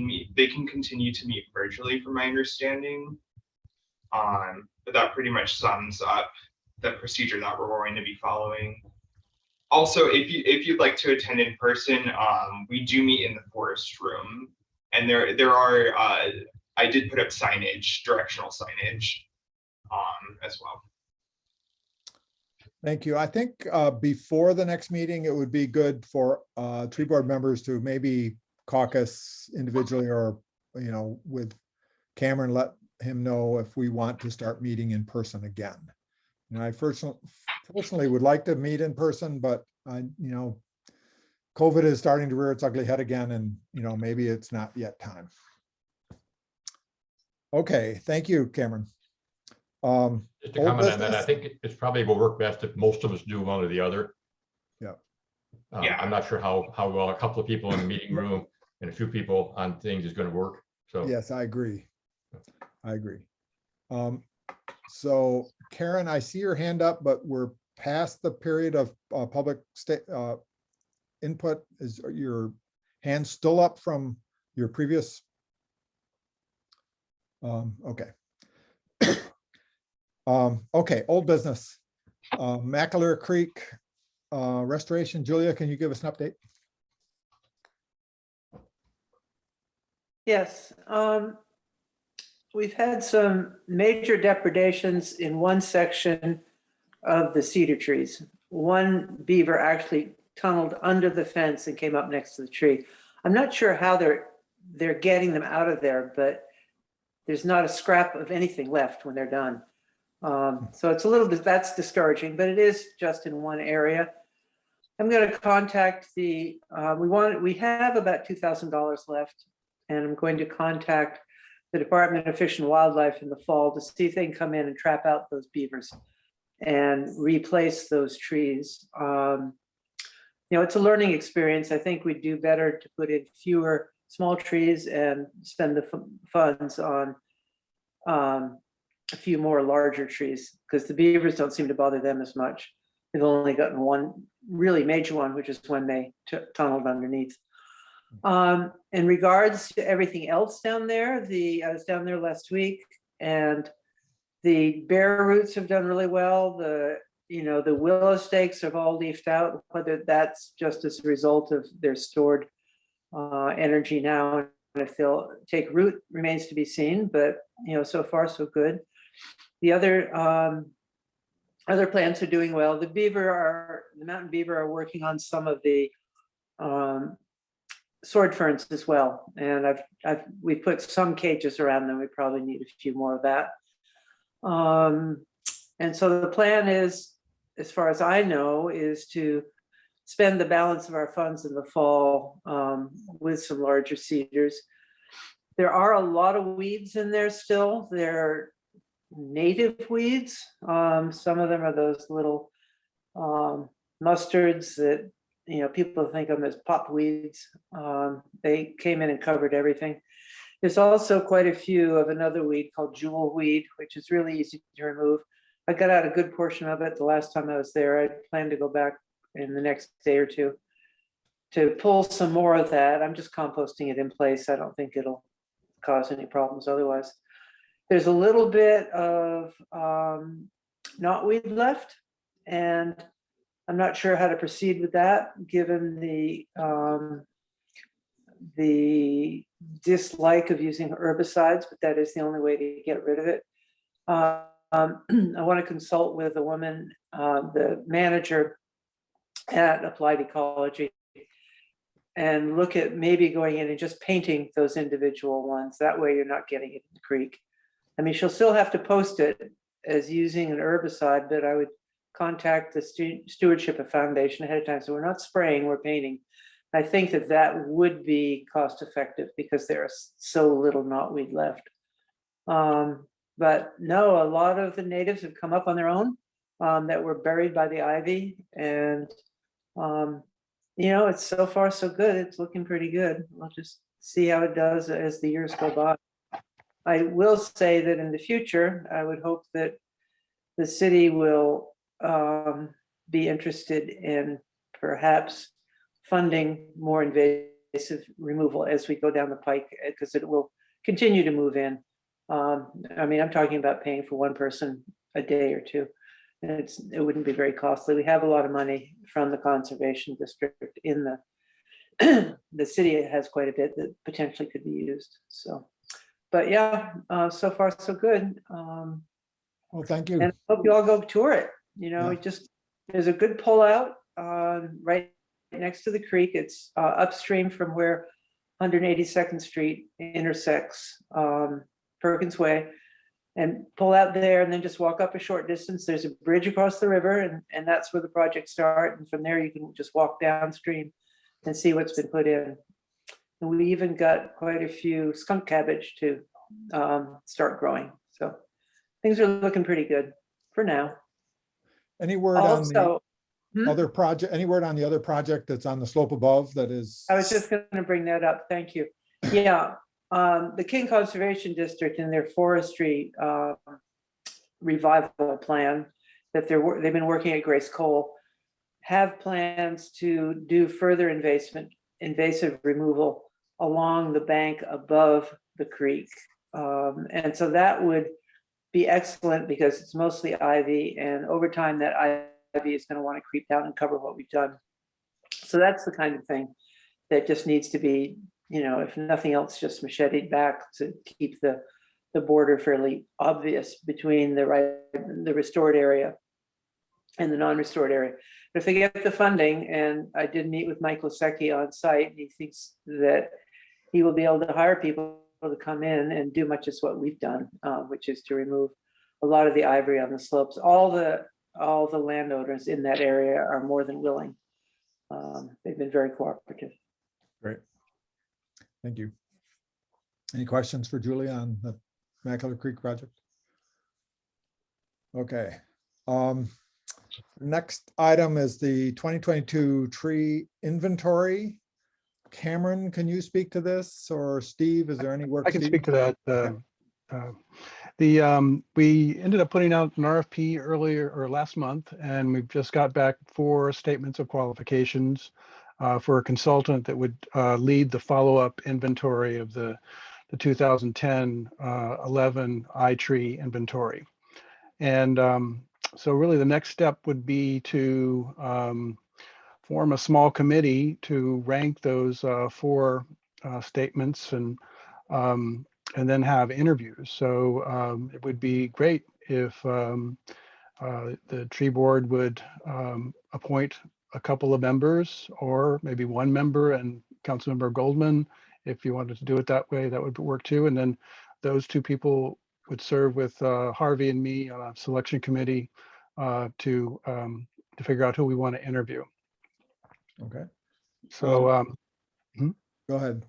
Speaker 2: can continue to meet virtually, from my understanding. But that pretty much sums up the procedure that we're going to be following. Also, if you'd like to attend in person, we do meet in the forest room, and there are I did put up signage, directional signage, as well.
Speaker 1: Thank you. I think before the next meeting, it would be good for tree board members to maybe caucus individually or, with Cameron, let him know if we want to start meeting in person again. And I personally would like to meet in person, but COVID is starting to rear its ugly head again, and maybe it's not yet time. Okay, thank you, Cameron.
Speaker 6: Just to comment on that, I think it's probably will work best if most of us do one or the other.
Speaker 1: Yeah.
Speaker 6: I'm not sure how well a couple of people in the meeting room and a few people on things is going to work. So
Speaker 1: yes, I agree. So Karen, I see your hand up, but we're past the period of public input. Is your hand still up from your previous? Okay. Okay, old business. McAleer Creek restoration. Julia, can you give us an update?
Speaker 8: Yes, we've had some major depredations in one section of the cedar trees. One beaver actually tunneled under the fence and came up next to the tree. I'm not sure how they're getting them out of there, but there's not a scrap of anything left when they're done. So it's a little bit, that's discouraging, but it is just in one area. I'm going to contact we have about $2,000 left, and I'm going to contact the Department of Fish and Wildlife in the fall to see if they can come in and trap out those beavers and replace those trees. You know, it's a learning experience. I think we'd do better to put in fewer small trees and spend the funds on a few more larger trees, because the beavers don't seem to bother them as much. They've only gotten one really major one, which is when they tunneled underneath. In regards to everything else down there, I was down there last week, and the bare roots have done really well. The willow stakes have all leafed out, whether that's just as a result of their stored energy now, and if they'll take root remains to be seen, but so far so good. The other plants are doing well. The mountain beaver are working on some of the sword ferns as well, and we put some cages around them. We probably need a few more of that. And so the plan is, as far as I know, is to spend the balance of our funds in the fall with some larger cedars. There are a lot of weeds in there still. They're native weeds. Some of them are those little mustards that people think of them as pop weeds. They came in and covered everything. There's also quite a few of another weed called jewel weed, which is really easy to remove. I got out a good portion of it the last time I was there. I plan to go back in the next day or two to pull some more of that. I'm just composting it in place. I don't think it'll cause any problems otherwise. There's a little bit of knotweed left, and I'm not sure how to proceed with that, given the dislike of using herbicides, but that is the only way to get rid of it. I want to consult with a woman, the manager at Applied Ecology, and look at maybe going in and just painting those individual ones. That way you're not getting it in the creek. I mean, she'll still have to post it as using an herbicide, but I would contact the Stewardship Foundation ahead of time. So we're not spraying, we're painting. I think that would be cost effective because there's so little knotweed left. But no, a lot of the natives have come up on their own that were buried by the ivy, and it's so far so good. It's looking pretty good. We'll just see how it does as the years go by. I will say that in the future, I would hope that the city will be interested in perhaps funding more invasive removal as we go down the pike, because it will continue to move in. I mean, I'm talking about paying for one person a day or two, and it wouldn't be very costly. We have a lot of money from the conservation district in the city. Has quite a bit that potentially could be used. So, but yeah, so far so good.
Speaker 1: Well, thank you.
Speaker 8: And I hope you all go tour it. There's a good pullout right next to the creek. It's upstream from where 182nd Street intersects Perkins Way, and pull out there and then just walk up a short distance. There's a bridge across the river, and that's where the project starts. And from there you can just walk downstream and see what's been put in. And we even got quite a few skunk cabbage to start growing. So things are looking pretty good for now.
Speaker 1: Any word on the other project? Any word on the other project that's on the slope above that is?
Speaker 8: I was just going to bring that up. Thank you. Yeah. The King Conservation District in their forestry revival plan that they've been working at Grace Cole have plans to do further invasive removal along the bank above the creek. And so that would be excellent because it's mostly ivy, and over time that ivy is going to want to creep down and cover what we've done. So that's the kind of thing that just needs to be, if nothing else, just macheted back to keep the border fairly obvious between the restored area and the non-restored area. But if they get the funding, and I did meet with Mike Lasecki on site, and he thinks that he will be able to hire people to come in and do much as what we've done, which is to remove a lot of the ivory on the slopes. All the landowners in that area are more than willing. They've been very cooperative.
Speaker 1: Great. Thank you. Any questions for Julia on the McAleer Creek project? Okay. Next item is the 2022 tree inventory. Cameron, can you speak to this, or Steve, is there any work?
Speaker 14: I can
Speaker 1: Steve?
Speaker 14: speak to that. We ended up putting out an RFP earlier or last month, and we've just got back 4 statements of qualifications for a consultant that would lead the follow-up inventory of the 2010-11 iTree inventory. And so really the next step would be to form a small committee to rank those 4 statements and then have interviews. So it would be great if the tree board would appoint a couple of members, or maybe 1 member and Councilmember Goldman. If you wanted to do it that way, that would work too. And then those 2 people would serve with Harvey and me on a selection committee to figure out who we want to interview.
Speaker 1: Okay.
Speaker 14: So
Speaker 1: go ahead.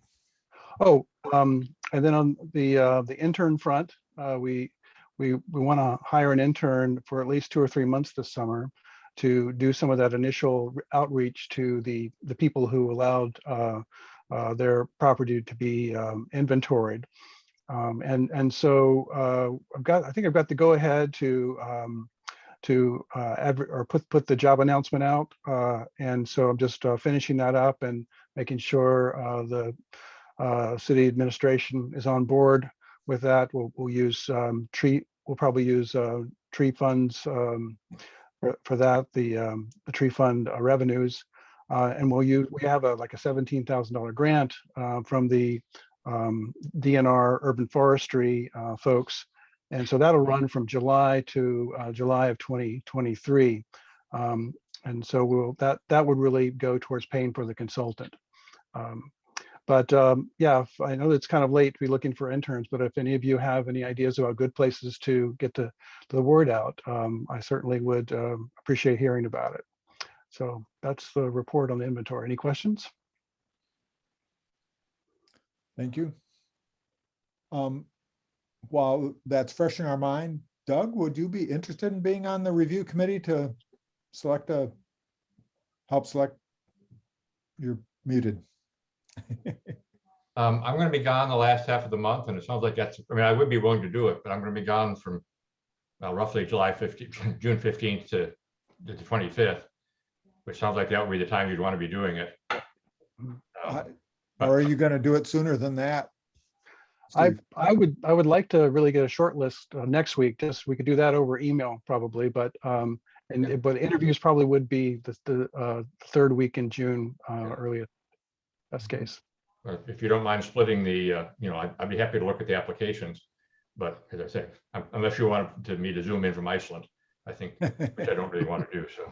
Speaker 14: Oh, and then on the intern front, we want to hire an intern for at least 2 or 3 months this summer to do some of that initial outreach to the people who allowed their property to be inventoried. And so I think I've got the go ahead to put the job announcement out. And so I'm just finishing that up and making sure the city administration is on board with that. We'll use we'll probably use tree funds for that, the tree fund revenues. And we have like a $17,000 grant from the DNR urban forestry folks. And so that'll run from July to July of 2023. And so that would really go towards paying for the consultant. But yeah, I know it's kind of late to be looking for interns, but if any of you have any ideas about good places to get the word out, I certainly would appreciate hearing about it. So that's the report on the inventory. Any questions?
Speaker 1: Thank you. While that's fresh in our mind, Doug, would you be interested in being on the review committee to help select? You're muted.
Speaker 6: I'm going to be gone the last half of the month, and it sounds like that's, I mean, I would be willing to do it, but I'm going to be gone from roughly July 15th, June 15th to the 25th, which sounds like that would be the time you'd want to be doing it.
Speaker 1: Or are you going to do it sooner than that?
Speaker 14: I would like to really get a short list next week. Just we could do that over email probably, but but interviews probably would be the 3rd week in June, earliest best case.
Speaker 6: If you don't mind splitting the, I'd be happy to look at the applications, but as I say, unless you want me to zoom in from Iceland, I think, which I don't really want to do. So,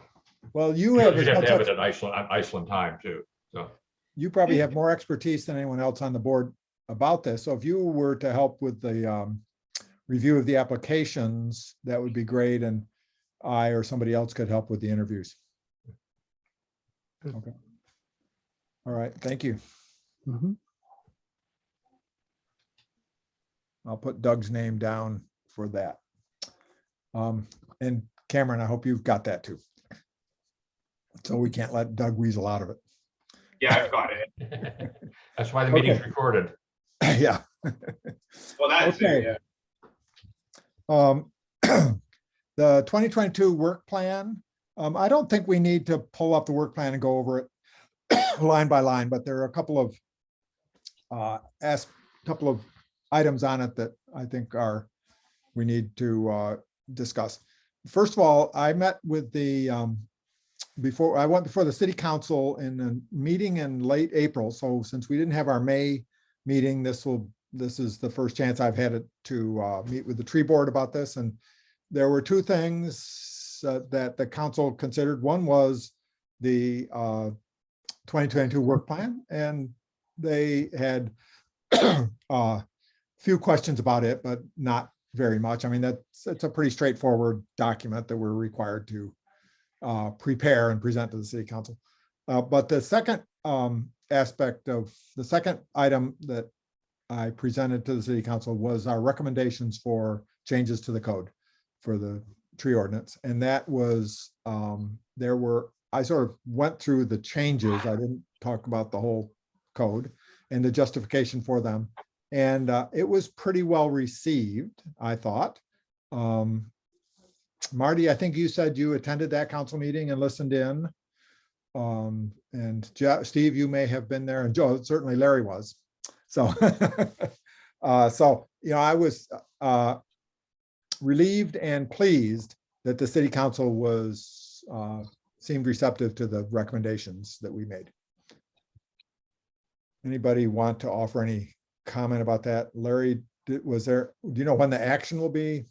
Speaker 1: well, you have
Speaker 6: to have it at Iceland time too. So
Speaker 1: you probably have more expertise than anyone else on the board about this. So if you were to help with the review of the applications, that would be great. And I or somebody else could help with the interviews. Okay. All right. Thank you. I'll put Doug's name down for that. And Cameron, I hope you've got that too. So we can't let Doug weasel out of it.
Speaker 2: Yeah, I've got it.
Speaker 6: That's why the meeting's recorded.
Speaker 1: Yeah.
Speaker 2: Well, that's
Speaker 1: okay. The 2022 work plan. I don't think we need to pull up the work plan and go over it line by line, but there are a couple of items on it that I think we need to discuss. First of all, I met with the I went before the city council in a meeting in late April. So since we didn't have our May meeting, this is the first chance I've had to meet with the tree board about this. And there were 2 things that the council considered. One was the 2022 work plan, and they had a few questions about it, but not very much. I mean, it's a pretty straightforward document that we're required to prepare and present to the city council. But the second aspect of the second item that I presented to the city council was our recommendations for changes to the code for the tree ordinance. And that was, I sort of went through the changes. I didn't talk about the whole code and the justification for them. And it was pretty well received, I thought. Marty, I think you said you attended that council meeting and listened in. And Steve, you may have been there, and Joe, certainly Larry was. So, I was relieved and pleased that the city council was seemed receptive to the recommendations that we made. Anybody want to offer any comment about that? Larry, do you know when the action will be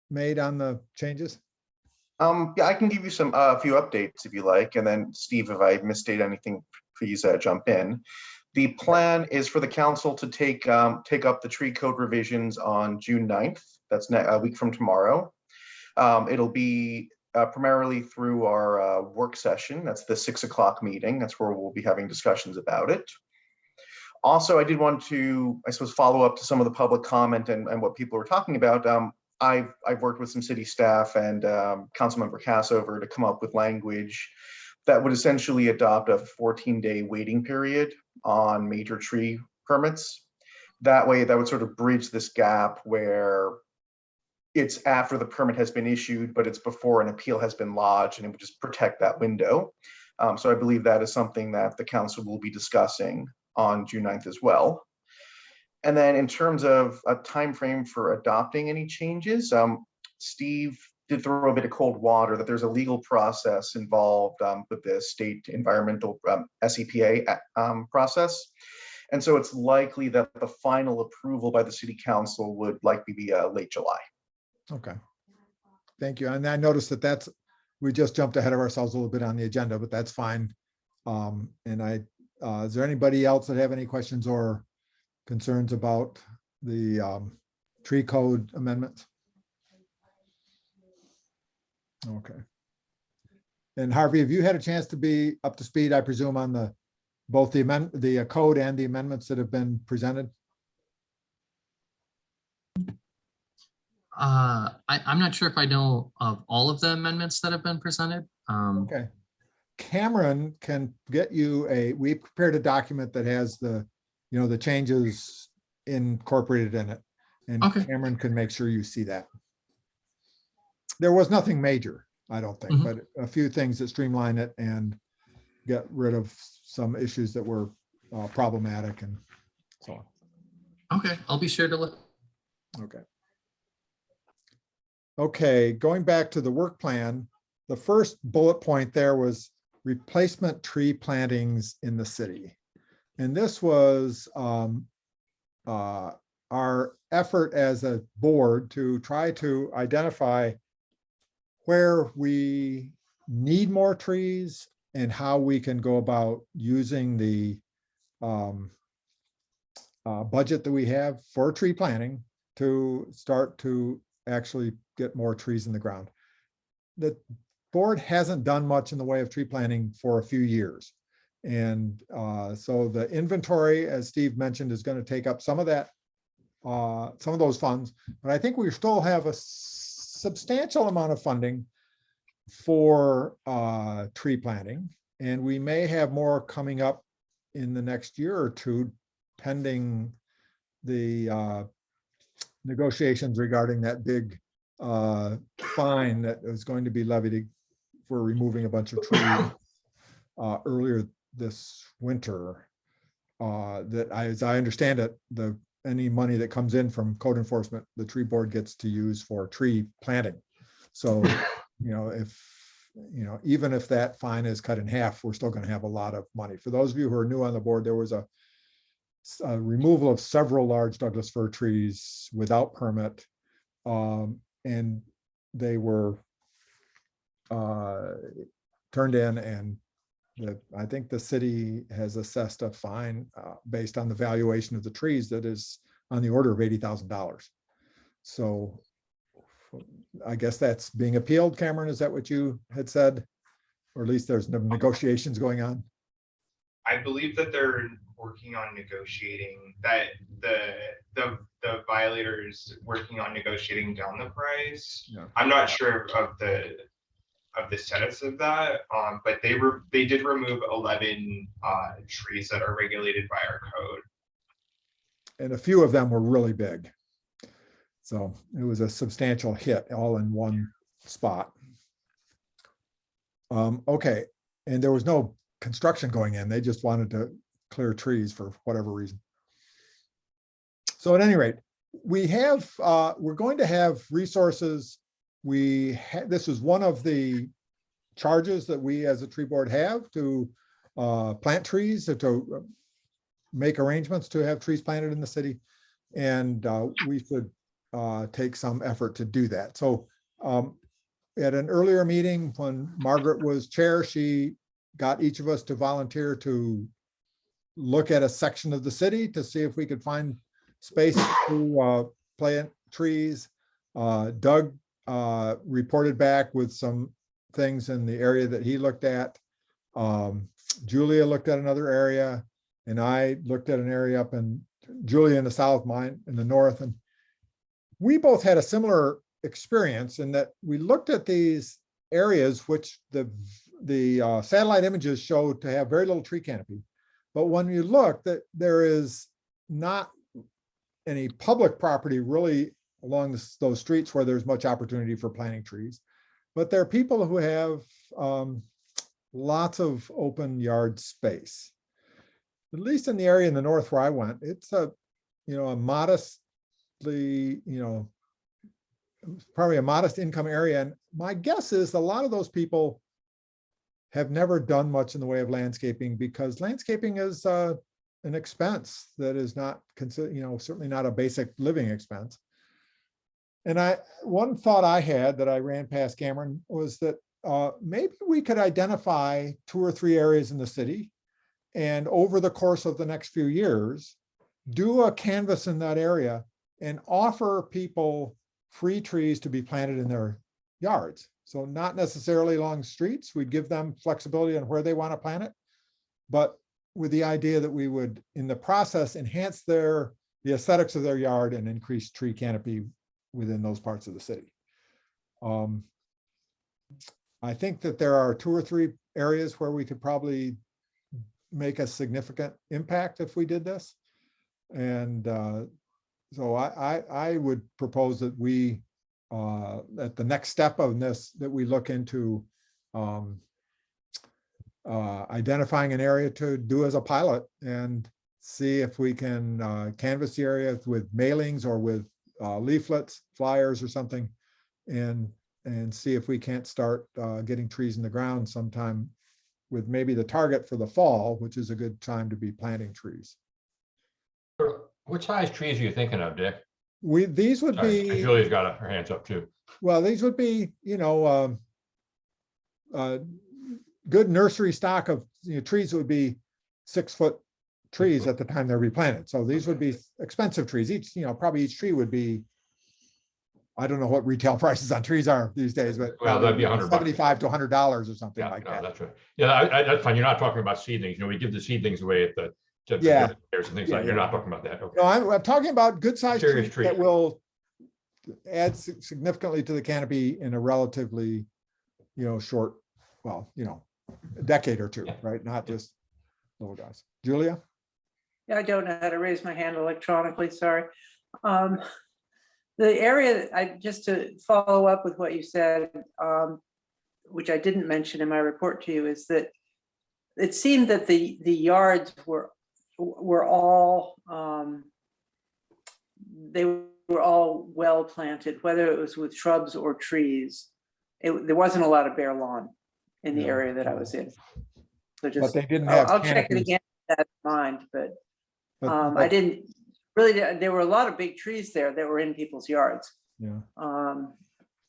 Speaker 1: made on the changes?
Speaker 5: Yeah, I can give you a few updates if you like, and then Steve, if I misstate anything, please jump in. The plan is for the council to take up the tree code revisions on June 9th. That's a week from tomorrow. It'll be primarily through our work session. That's the 6 o'clock meeting. That's where we'll be having discussions about it. Also, I did want to, I suppose, follow up to some of the public comment and what people were talking about. I've worked with some city staff and Councilmember Cassover to come up with language that would essentially adopt a 14-day waiting period on major tree permits. That way, that would sort of bridge this gap where it's after the permit has been issued, but it's before an appeal has been lodged, and it would just protect that window. So I believe that is something that the council will be discussing on June 9th as well. And then in terms of a time frame for adopting any changes, Steve did throw a bit of cold water that there's a legal process involved with the state environmental SEPA process. And so it's likely that the final approval by the city council would likely be late July.
Speaker 1: Okay. Thank you. And I noticed that we just jumped ahead of ourselves a little bit on the agenda, but that's fine. Is there anybody else that have any questions or concerns about the tree code amendments? Okay. And Harvey, have you had a chance to be up to speed, I presume, on both the code and the amendments that have been presented?
Speaker 4: I'm not sure if I know of all of the amendments that have been presented.
Speaker 1: Okay. Cameron can get you we prepared a document that has the changes incorporated in it. And
Speaker 4: okay.
Speaker 1: Cameron can make sure you see that. There was nothing major, I don't think, but a few things that streamline it and get rid of some issues that were problematic and so on.
Speaker 4: Okay, I'll be sure to look.
Speaker 1: Okay. Okay, going back to the work plan, the first bullet point there was replacement tree plantings in the city. And this was our effort as a board to try to identify where we need more trees and how we can go about using the budget that we have for tree planting to start to actually get more trees in the ground. The board hasn't done much in the way of tree planting for a few years. And so the inventory, as Steve mentioned, is going to take up some of that, some of those funds, but I think we still have a substantial amount of funding for tree planting. And we may have more coming up in the next year or two, pending the negotiations regarding that big fine that is going to be levied for removing a bunch of trees earlier this winter. That as I understand it, any money that comes in from code enforcement, the tree board gets to use for tree planting. So, even if that fine is cut in half, we're still going to have a lot of money. For those of you who are new on the board, there was a removal of several large Douglas fir trees without permit, and they were turned in, and I think the city has assessed a fine based on the valuation of the trees that is on the order of $80,000. So I guess that's being appealed. Cameron, is that what you had said? Or at least there's no negotiations going on?
Speaker 2: I believe that they're working on negotiating that the violators working on negotiating down the price.
Speaker 1: Yeah.
Speaker 2: I'm not sure of the status of that, but they did remove 11 trees that are regulated by our code.
Speaker 1: And a few of them were really big. So it was a substantial hit all in one spot. Okay, and there was no construction going in. They just wanted to clear trees for whatever reason. So at any rate, we're going to have resources. This is one of the charges that we as a tree board have to plant trees, to make arrangements to have trees planted in the city. And we should take some effort to do that. So at an earlier meeting when Margaret was chair, she got each of us to volunteer to look at a section of the city to see if we could find space to plant trees. Doug reported back with some things in the area that he looked at. Julia looked at another area, and I looked at an area up in Julia in the south, mine in the north. And we both had a similar experience in that we looked at these areas which the satellite images showed to have very little tree canopy. But when you look, that there is not any public property really along those streets where there's much opportunity for planting trees. But there are people who have lots of open yard space. At least in the area in the north where I went, it's a modestly, probably a modest income area. And my guess is a lot of those people have never done much in the way of landscaping, because landscaping is an expense that is not considered, certainly not a basic living expense. And one thought I had that I ran past Cameron was that maybe we could identify 2 or 3 areas in the city, and over the course of the next few years, do a canvas in that area and offer people free trees to be planted in their yards. So not necessarily along streets, we'd give them flexibility on where they want to plant it, but with the idea that we would, in the process, enhance the aesthetics of their yard and increase tree canopy within those parts of the city. I think that there are 2 or 3 areas where we could probably make a significant impact if we did this. And so I would propose that we, at the next step of this, that we look into identifying an area to do as a pilot and see if we can canvass the area with mailings or with leaflets, flyers or something, and see if we can't start getting trees in the ground sometime, with maybe the target for the fall, which is a good time to be planting trees.
Speaker 6: What size trees are you thinking of, Dick?
Speaker 1: These would
Speaker 6: Sorry,
Speaker 1: be,
Speaker 6: Julia's got her hands up too.
Speaker 1: well, these would be, good nursery stock of trees would be 6-foot trees at the time they're replanted. So these would be expensive trees. Each, probably each tree would be, I don't know what retail prices on trees are these days, but
Speaker 6: Well, that'd be $100.
Speaker 1: $75 to $100 or something like that.
Speaker 6: That's right. Yeah, that's fine. You're not talking about seedlings. We give the seedlings away at the
Speaker 1: Yeah.
Speaker 6: fairs and things
Speaker 1: Yeah,
Speaker 6: like. You're not talking about that. Okay.
Speaker 1: No, I'm talking about good sized
Speaker 6: Serious
Speaker 1: trees that
Speaker 6: tree.
Speaker 1: will add significantly to the canopy in a relatively, short, well, a decade or 2, right? Not just little guys. Julia?
Speaker 8: Yeah, I don't know how to raise my hand electronically, sorry. The area, just to follow up with what you said, which I didn't mention in my report to you, is that it seemed that the yards were all, they were all well planted, whether it was with shrubs or trees. There wasn't a lot of bare lawn in the
Speaker 1: Yeah.
Speaker 8: area that I was in. So just,
Speaker 1: But they didn't have
Speaker 8: I'll check it
Speaker 1: canopies.
Speaker 8: again, with that in mind, but
Speaker 1: But-
Speaker 8: I didn't really, there were a lot of big trees there that were in people's yards.
Speaker 1: Yeah.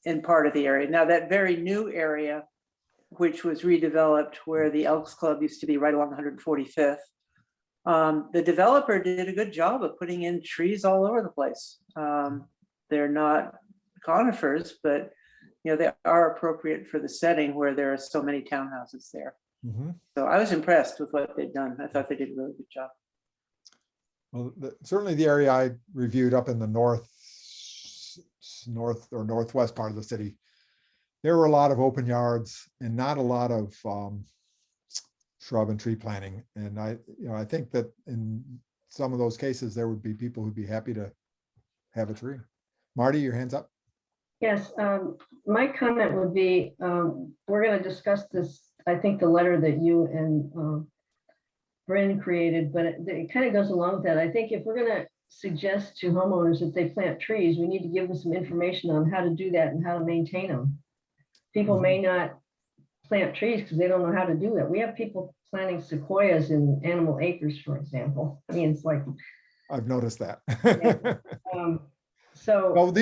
Speaker 8: In part of the area. Now that very new area, which was redeveloped where the Elks Club used to be right along 145th, the developer did a good job of putting in trees all over the place. They're not conifers, but they are appropriate for the setting where there are so many townhouses there.
Speaker 1: Mhm.
Speaker 8: So I was impressed with what they'd done. I thought they did a really good job.
Speaker 1: Well, certainly the area I reviewed up in the north or northwest part of the city, there were a lot of open yards and not a lot of shrub and tree planting. And I think that in some of those cases, there would be people who'd be happy to have a tree. Marty, your hand's up.
Speaker 7: Yes, my comment would be, we're going to discuss this, I think the letter that you and Bryn created, but it kind of goes along with that. I think if we're going to suggest to homeowners that they plant trees, we need to give them some information on how to do that and how to maintain them. People may not plant trees because they don't know how to do that. We have people planting sequoias in animal acres, for example. I mean, it's like,
Speaker 1: I've noticed that.
Speaker 7: so
Speaker 1: well,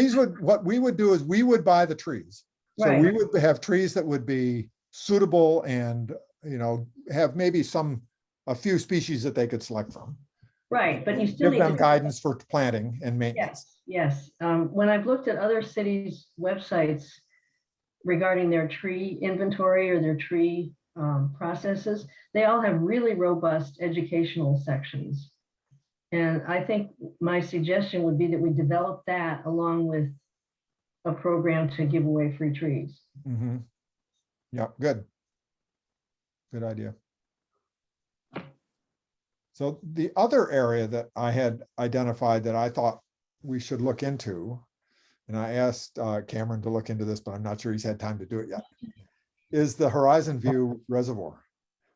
Speaker 1: what we would do is we would buy the trees. So
Speaker 7: Right.
Speaker 1: we would have trees that would be suitable and, have maybe a few species that they could select from.
Speaker 7: right, but you still
Speaker 1: Give
Speaker 7: need
Speaker 1: them
Speaker 7: to
Speaker 1: guidance for planting and maintenance.
Speaker 7: Yes, when I've looked at other cities' websites regarding their tree inventory or their tree processes, they all have really robust educational sections. And I think my suggestion would be that we develop that along with a program to give away free trees.
Speaker 1: Mm-hmm. Yeah, good. Good idea. So the other area that I had identified that I thought we should look into, and I asked Cameron to look into this, but I'm not sure he's had time to do it yet, is the Horizon View Reservoir.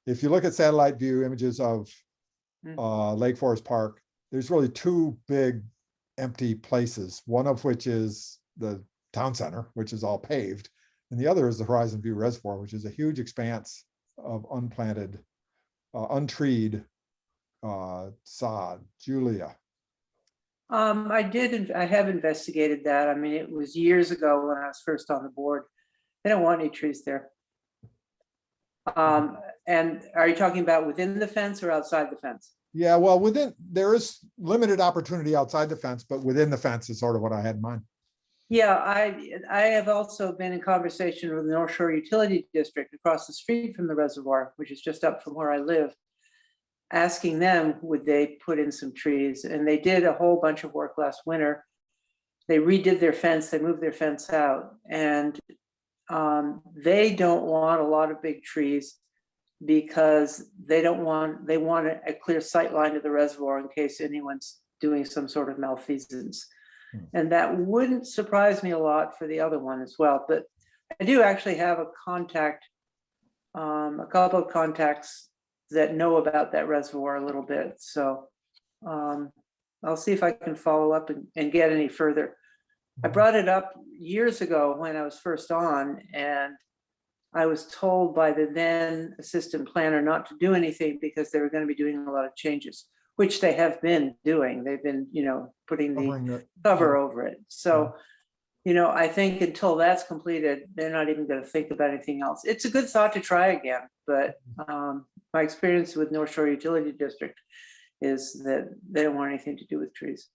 Speaker 1: If you look at satellite view images of Lake Forest Park, there's really two big empty places, one of which is the town center, which is all paved, and the other is the Horizon View Reservoir, which is a huge expanse of unplanted, untreed sod. Julia.
Speaker 8: I have investigated that. I mean, it was years ago when I was first on the board. They don't want any trees there. And are you talking about within the fence or outside the fence?
Speaker 1: Yeah, well, there is limited opportunity outside the fence, but within the fence is sort of what I had in mind.
Speaker 8: Yeah, I have also been in conversation with the North Shore Utility District across the street from the reservoir, which is just up from where I live, asking them, would they put in some trees? And they did a whole bunch of work last winter. They redid their fence, they moved their fence out, and they don't want a lot of big trees because they want a clear sight line to the reservoir in case anyone's doing some sort of malfeasance. And that wouldn't surprise me a lot for the other one as well. But I do actually have a couple of contacts that know about that reservoir a little bit. So I'll see if I can follow up and get any further. I brought it up years ago when I was first on, and I was told by the then assistant planner not to do anything because they were going to be doing a lot of changes, which they have been doing. They've been, putting the cover over it. So, I think until that's completed, they're not even going to think about anything else. It's a good thought to try again, but my experience with North Shore Utility District is that they don't want anything to do with trees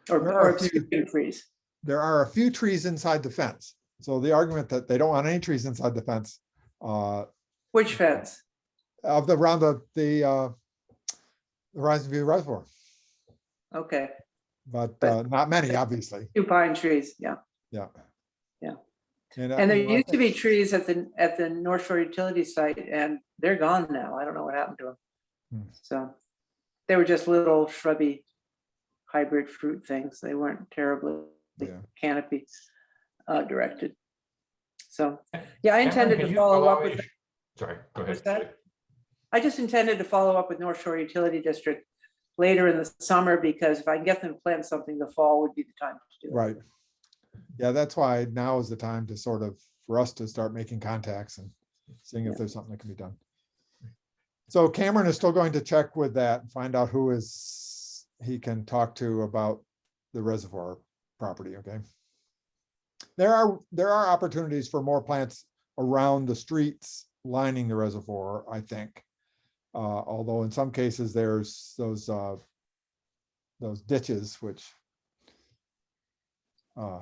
Speaker 8: or obscuring trees.
Speaker 1: There are a few trees inside the fence. So the argument that they don't want any trees inside the fence.
Speaker 8: Which fence?
Speaker 1: Around the Horizon View Reservoir.
Speaker 8: Okay.
Speaker 1: But not many, obviously.
Speaker 8: 2 pine trees, yeah.
Speaker 1: Yeah.
Speaker 8: Yeah.
Speaker 1: And
Speaker 8: there used to be trees at the North Shore Utility site, and they're gone now. I don't know what happened to them. So they were just little shrubby hybrid fruit things. They weren't terribly canopy directed. So yeah, I intended to follow up with.
Speaker 6: Sorry, go ahead.
Speaker 8: What's that? I just intended to follow up with North Shore Utility District later in the summer, because if I can get them to plant something, the fall would be the time to do it.
Speaker 1: Right. Yeah, that's why now is the time to for us to start making contacts and seeing if there's something that can be done. So Cameron is still going to check with that and find out who he can talk to about the reservoir property, okay? There are opportunities for more plants around the streets lining the reservoir, I think. Although in some cases there's those ditches, which.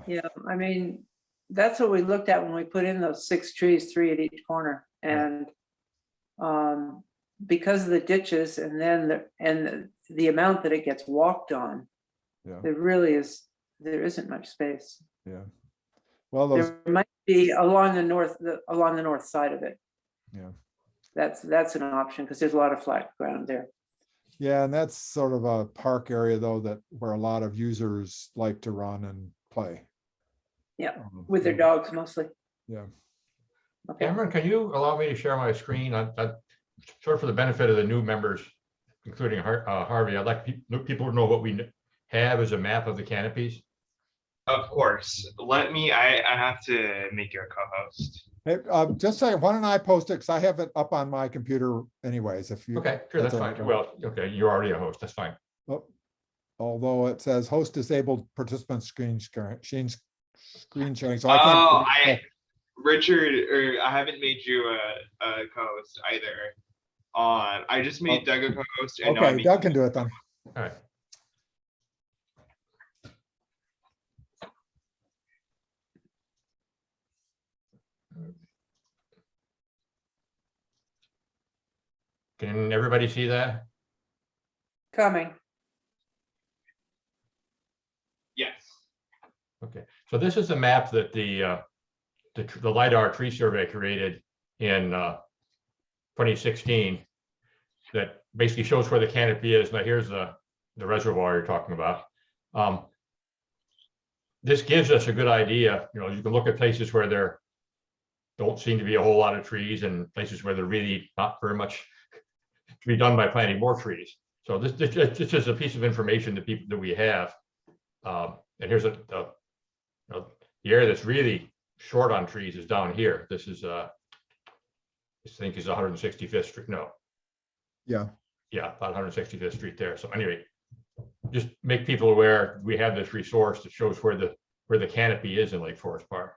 Speaker 8: Yeah, I mean, that's what we looked at when we put in those 6 trees, 3 at each corner. And because of the ditches and then the amount that it gets walked on,
Speaker 1: Yeah,
Speaker 8: there isn't much space.
Speaker 1: yeah. Well, those,
Speaker 8: There might be along the north side of it.
Speaker 1: yeah.
Speaker 8: That's an option because there's a lot of flat ground there.
Speaker 1: Yeah, and that's sort of a park area though, that where a lot of users like to run and play.
Speaker 8: Yeah, with their dogs mostly.
Speaker 1: Yeah.
Speaker 8: Okay.
Speaker 6: Cameron, can you allow me to share my screen? Sort of for the benefit of the new members, including Harvey, I'd like people to know what we have as a map of the canopies.
Speaker 2: Of course. I have to make you a co-host.
Speaker 1: Hey, just say, why don't I post it? Because I have it up on my computer anyways, if you.
Speaker 6: Okay, sure, that's fine. Well, okay, you're already a host, that's fine.
Speaker 1: Oh, although it says host disabled participant screen sharing, so I can't.
Speaker 2: Richard, or I haven't made you a co-host either. I just made Doug a co-host. And
Speaker 1: Okay, Doug can do it then.
Speaker 6: All right. Can everybody see that?
Speaker 8: Coming.
Speaker 2: Yes.
Speaker 6: Okay, so this is the map that the LiDAR tree survey created in 2016 that basically shows where the canopy is. Now here's the reservoir you're talking about. This gives us a good idea. You know, you can look at places where there don't seem to be a whole lot of trees and places where there really not very much to be done by planting more trees. So this is a piece of information that we have. And here's the area that's really short on trees is down here. This is I think is 165th Street. No.
Speaker 1: Yeah.
Speaker 6: Yeah, about 165th Street there. So anyway, just make people aware we have this resource that shows where the canopy is in Lake Forest Park.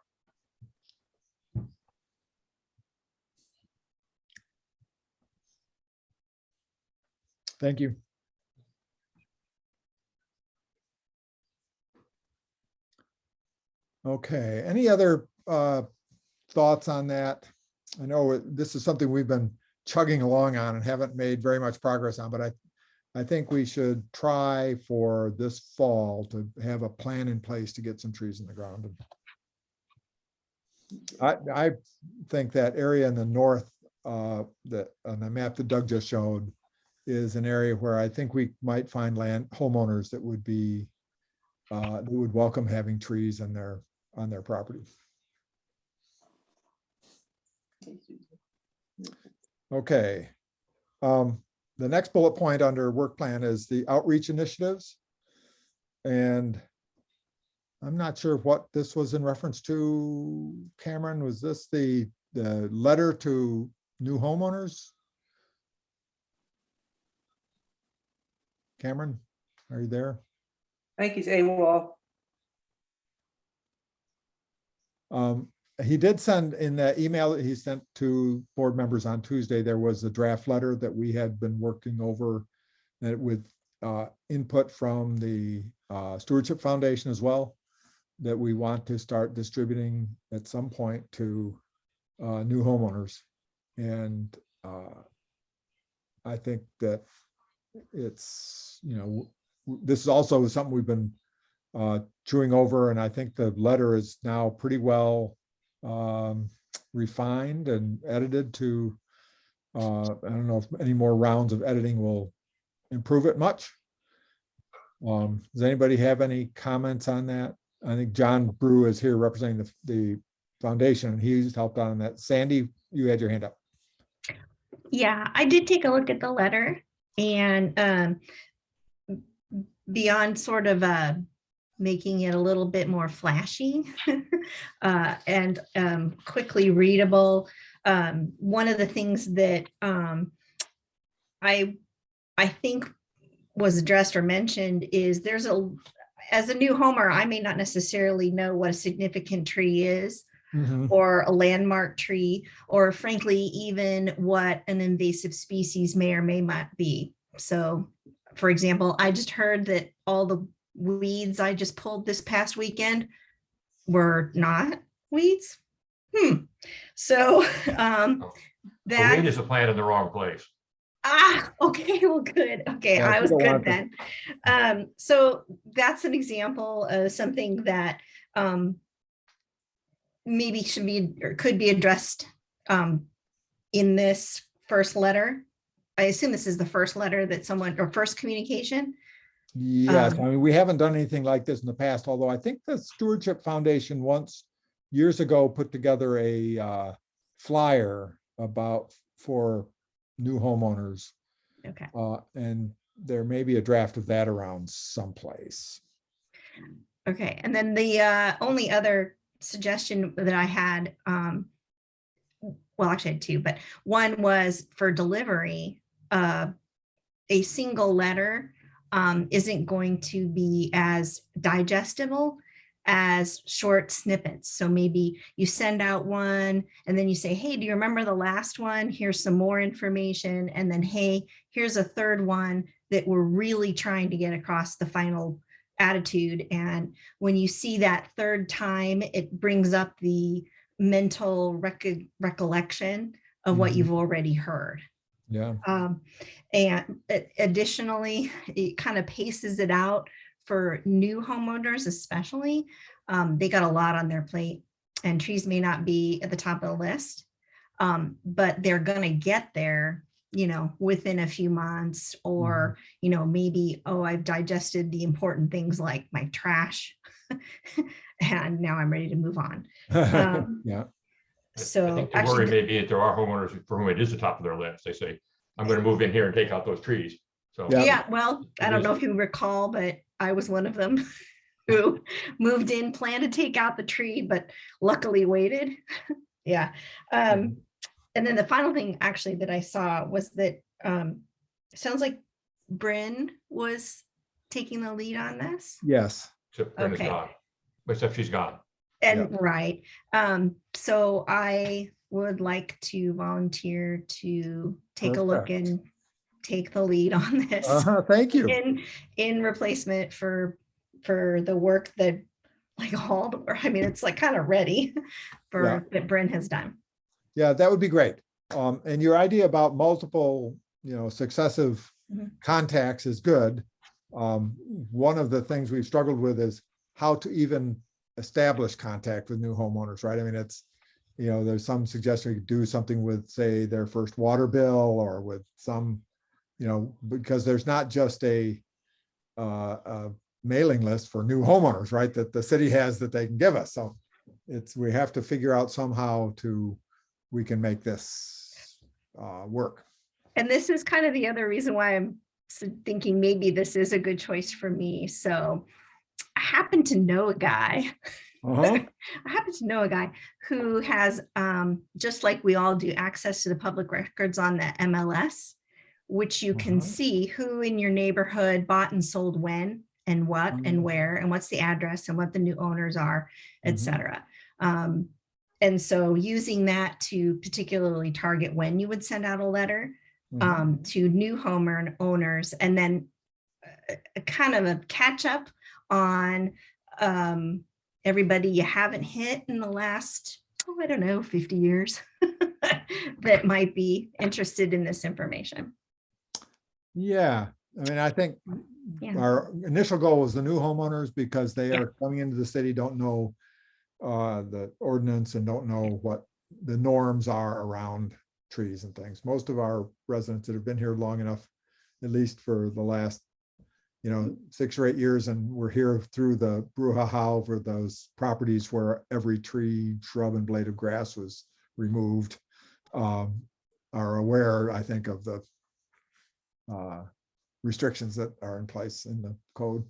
Speaker 1: Thank you. Okay, any other thoughts on that? I know this is something we've been chugging along on and haven't made very much progress on, but I think we should try for this fall to have a plan in place to get some trees in the ground. I think that area in the north, that on the map that Doug just showed, is an area where I think we might find homeowners that would be that would welcome having trees on their property. Okay. The next bullet point under work plan is the outreach initiatives. And I'm not sure what this was in reference to. Cameron, was this the letter to new homeowners? Cameron, are you there?
Speaker 8: I think he's AWOL.
Speaker 1: He did send in the email that he sent to board members on Tuesday, there was a draft letter that we had been working over with input from the Stewardship Foundation as well, that we want to start distributing at some point to new homeowners. And I think that it's, this is also something we've been chewing over, and I think the letter is now pretty well refined and edited to, I don't know if any more rounds of editing will improve it much. Does anybody have any comments on that? I think John Brew is here representing the foundation, and he's helped out on that. Sandy, you had your hand up.
Speaker 3: Yeah, I did take a look at the letter, and beyond sort of making it a little bit more flashy and quickly readable, one of the things that I think was addressed or mentioned is as a new homeowner, I may not necessarily know what a significant tree is, or a landmark tree, or frankly, even what an invasive species may or may not be. So, for example, I just heard that all the weeds I just pulled this past weekend were not weeds. So
Speaker 6: The weed is a plant in the wrong place.
Speaker 3: Okay, well, good. Okay,
Speaker 1: Yeah,
Speaker 3: I
Speaker 1: you
Speaker 3: was
Speaker 1: don't
Speaker 3: good
Speaker 1: want to-
Speaker 3: then. So that's an example of something that maybe should be or could be addressed in this first letter. I assume this is the first letter that someone or first communication.
Speaker 1: Yes, I mean, we haven't done anything like this in the past, although I think the Stewardship Foundation once, years ago, put together a flyer for new homeowners.
Speaker 3: Okay.
Speaker 1: And there may be a draft of that around someplace.
Speaker 3: Okay, and then the only other suggestion that I had, well, actually I had two, but one was for delivery, a single letter isn't going to be as digestible as short snippets. So maybe you send out one and then you say, hey, do you remember the last one? Here's some more information. And then, hey, here's a third one that we're really trying to get across the final attitude. And when you see that third time, it brings up the mental recollection of what you've already heard.
Speaker 1: Yeah.
Speaker 3: And additionally, it kind of paces it out for new homeowners, especially. They got a lot on their plate and trees may not be at the top of the list, but they're going to get there, within a few months or, maybe, oh, I've digested the important things like my trash and now I'm ready to move on.
Speaker 1: Yeah.
Speaker 3: So
Speaker 6: I think the worry may be that there are homeowners for whom it is the top of their list. They say, I'm going to move in here and take out those trees. So
Speaker 3: yeah, well, I don't know if you recall, but I was one of them who moved in, planned to take out the tree, but luckily waited. Yeah. And then the final thing actually that I saw was that it sounds like Bryn was taking the lead on this.
Speaker 1: Yes.
Speaker 6: Except Bryn is gone. Except she's gone.
Speaker 3: And right. So I would like to volunteer to take a look and take the lead on this.
Speaker 1: Thank you.
Speaker 3: In replacement for the work that all the work. I mean, it's kind of ready for that Bryn has done.
Speaker 1: Yeah, that would be great. And your idea about multiple, successive contacts is good. One of the things we've struggled with is how to even establish contact with new homeowners, right? I mean, it's, there's some suggestion you could do something with, say, their first water bill or with some, because there's not just a mailing list for new homeowners, right? That the city has that they can give us. So we have to figure out somehow we can make this work. And
Speaker 3: this is kind of the other reason why I'm thinking maybe this is a good choice for me. So I happen to know a guy. I happen to know a guy who has, just like we all do, access to the public records on the MLS, which you can see who in your neighborhood bought and sold when and what and where and what's the address and what the new owners are, etc. And so using that to particularly target when you would send out a letter to new homeowners, and then a kind of a catch up on everybody you haven't hit in the last, 50 years that might be interested in this information.
Speaker 1: Yeah, I mean, I think our initial goal was the new homeowners because they are coming into the city, don't know the ordinance and don't know what the norms are around trees and things. Most of our residents that have been here long enough, at least for the last 6 or 8 years, and we're here through the brouhaha over those properties where every tree, shrub, and blade of grass was removed, are aware, I think, of the restrictions that are in place in the code.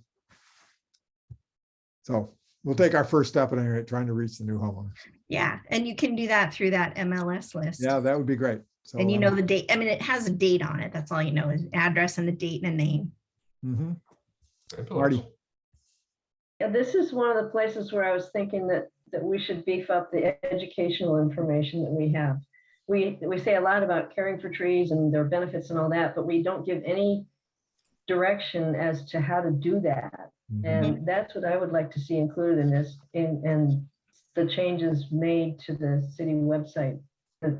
Speaker 1: So we'll take our first step at any rate, trying to reach the new homeowners.
Speaker 3: Yeah, and you can do that through that MLS list.
Speaker 1: Yeah, that would be great. So,
Speaker 3: and the date. I mean, it has a date on it. That's all you know is address and the date and a name.
Speaker 1: Marty.
Speaker 7: Yeah, this is one of the places where I was thinking that we should beef up the educational information that we have. We say a lot about caring for trees and their benefits and all that, but we don't give any direction as to how to do that. And that's what I would like to see included in this, and the changes made to the city website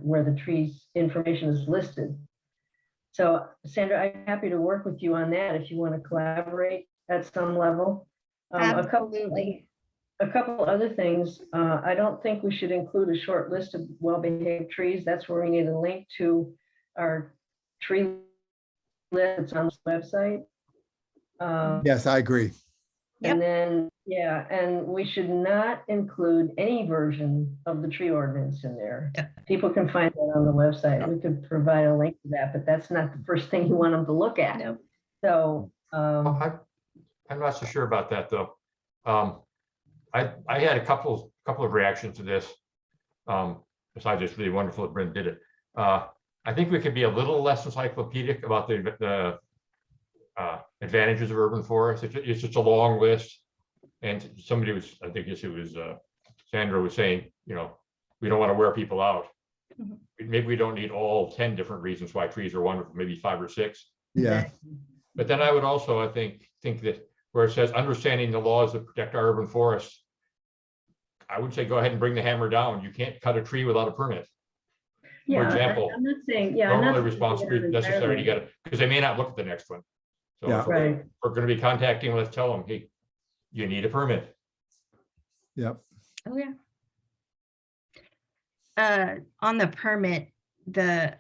Speaker 7: where the trees information is listed. So Sandra, I'm happy to work with you on that if you want to collaborate at some level.
Speaker 3: Absolutely.
Speaker 7: A couple other things. I don't think we should include a short list of well-behaved trees. That's where we need a link to our tree list that's on the website.
Speaker 1: Yes, I agree.
Speaker 7: And then, yeah, and we should not include any version of the tree ordinance in there. People can find that on the website. We could provide a link to that, but that's not the first thing you want them to look at.
Speaker 3: No.
Speaker 7: So,
Speaker 6: I'm not so sure about that, though. I had a couple of reactions to this. Besides, it's really wonderful that Brent did it. I think we could be a little less encyclopedic about the advantages of urban forest. It's just a long list. And somebody was, I think it was Sandra was saying, you know, we don't want to wear people out. Maybe we don't need all 10 different reasons why trees are wonderful, maybe 5 or 6.
Speaker 1: Yeah.
Speaker 6: But then I would also, I think that where it says understanding the laws that protect our urban forests, I would say go ahead and bring the hammer down. You can't cut a tree without a permit.
Speaker 7: yeah,
Speaker 6: For example,
Speaker 7: I'm not saying, yeah. I'm not
Speaker 6: normally
Speaker 7: saying
Speaker 6: responsibility
Speaker 7: that
Speaker 6: necessary to
Speaker 7: entirely.
Speaker 6: get it, because they may not look at the next one. So
Speaker 1: Yeah.
Speaker 6: if
Speaker 7: Right.
Speaker 6: we're going to be contacting, let's tell them, hey, you need a permit.
Speaker 3: Oh, yeah. On the permit, the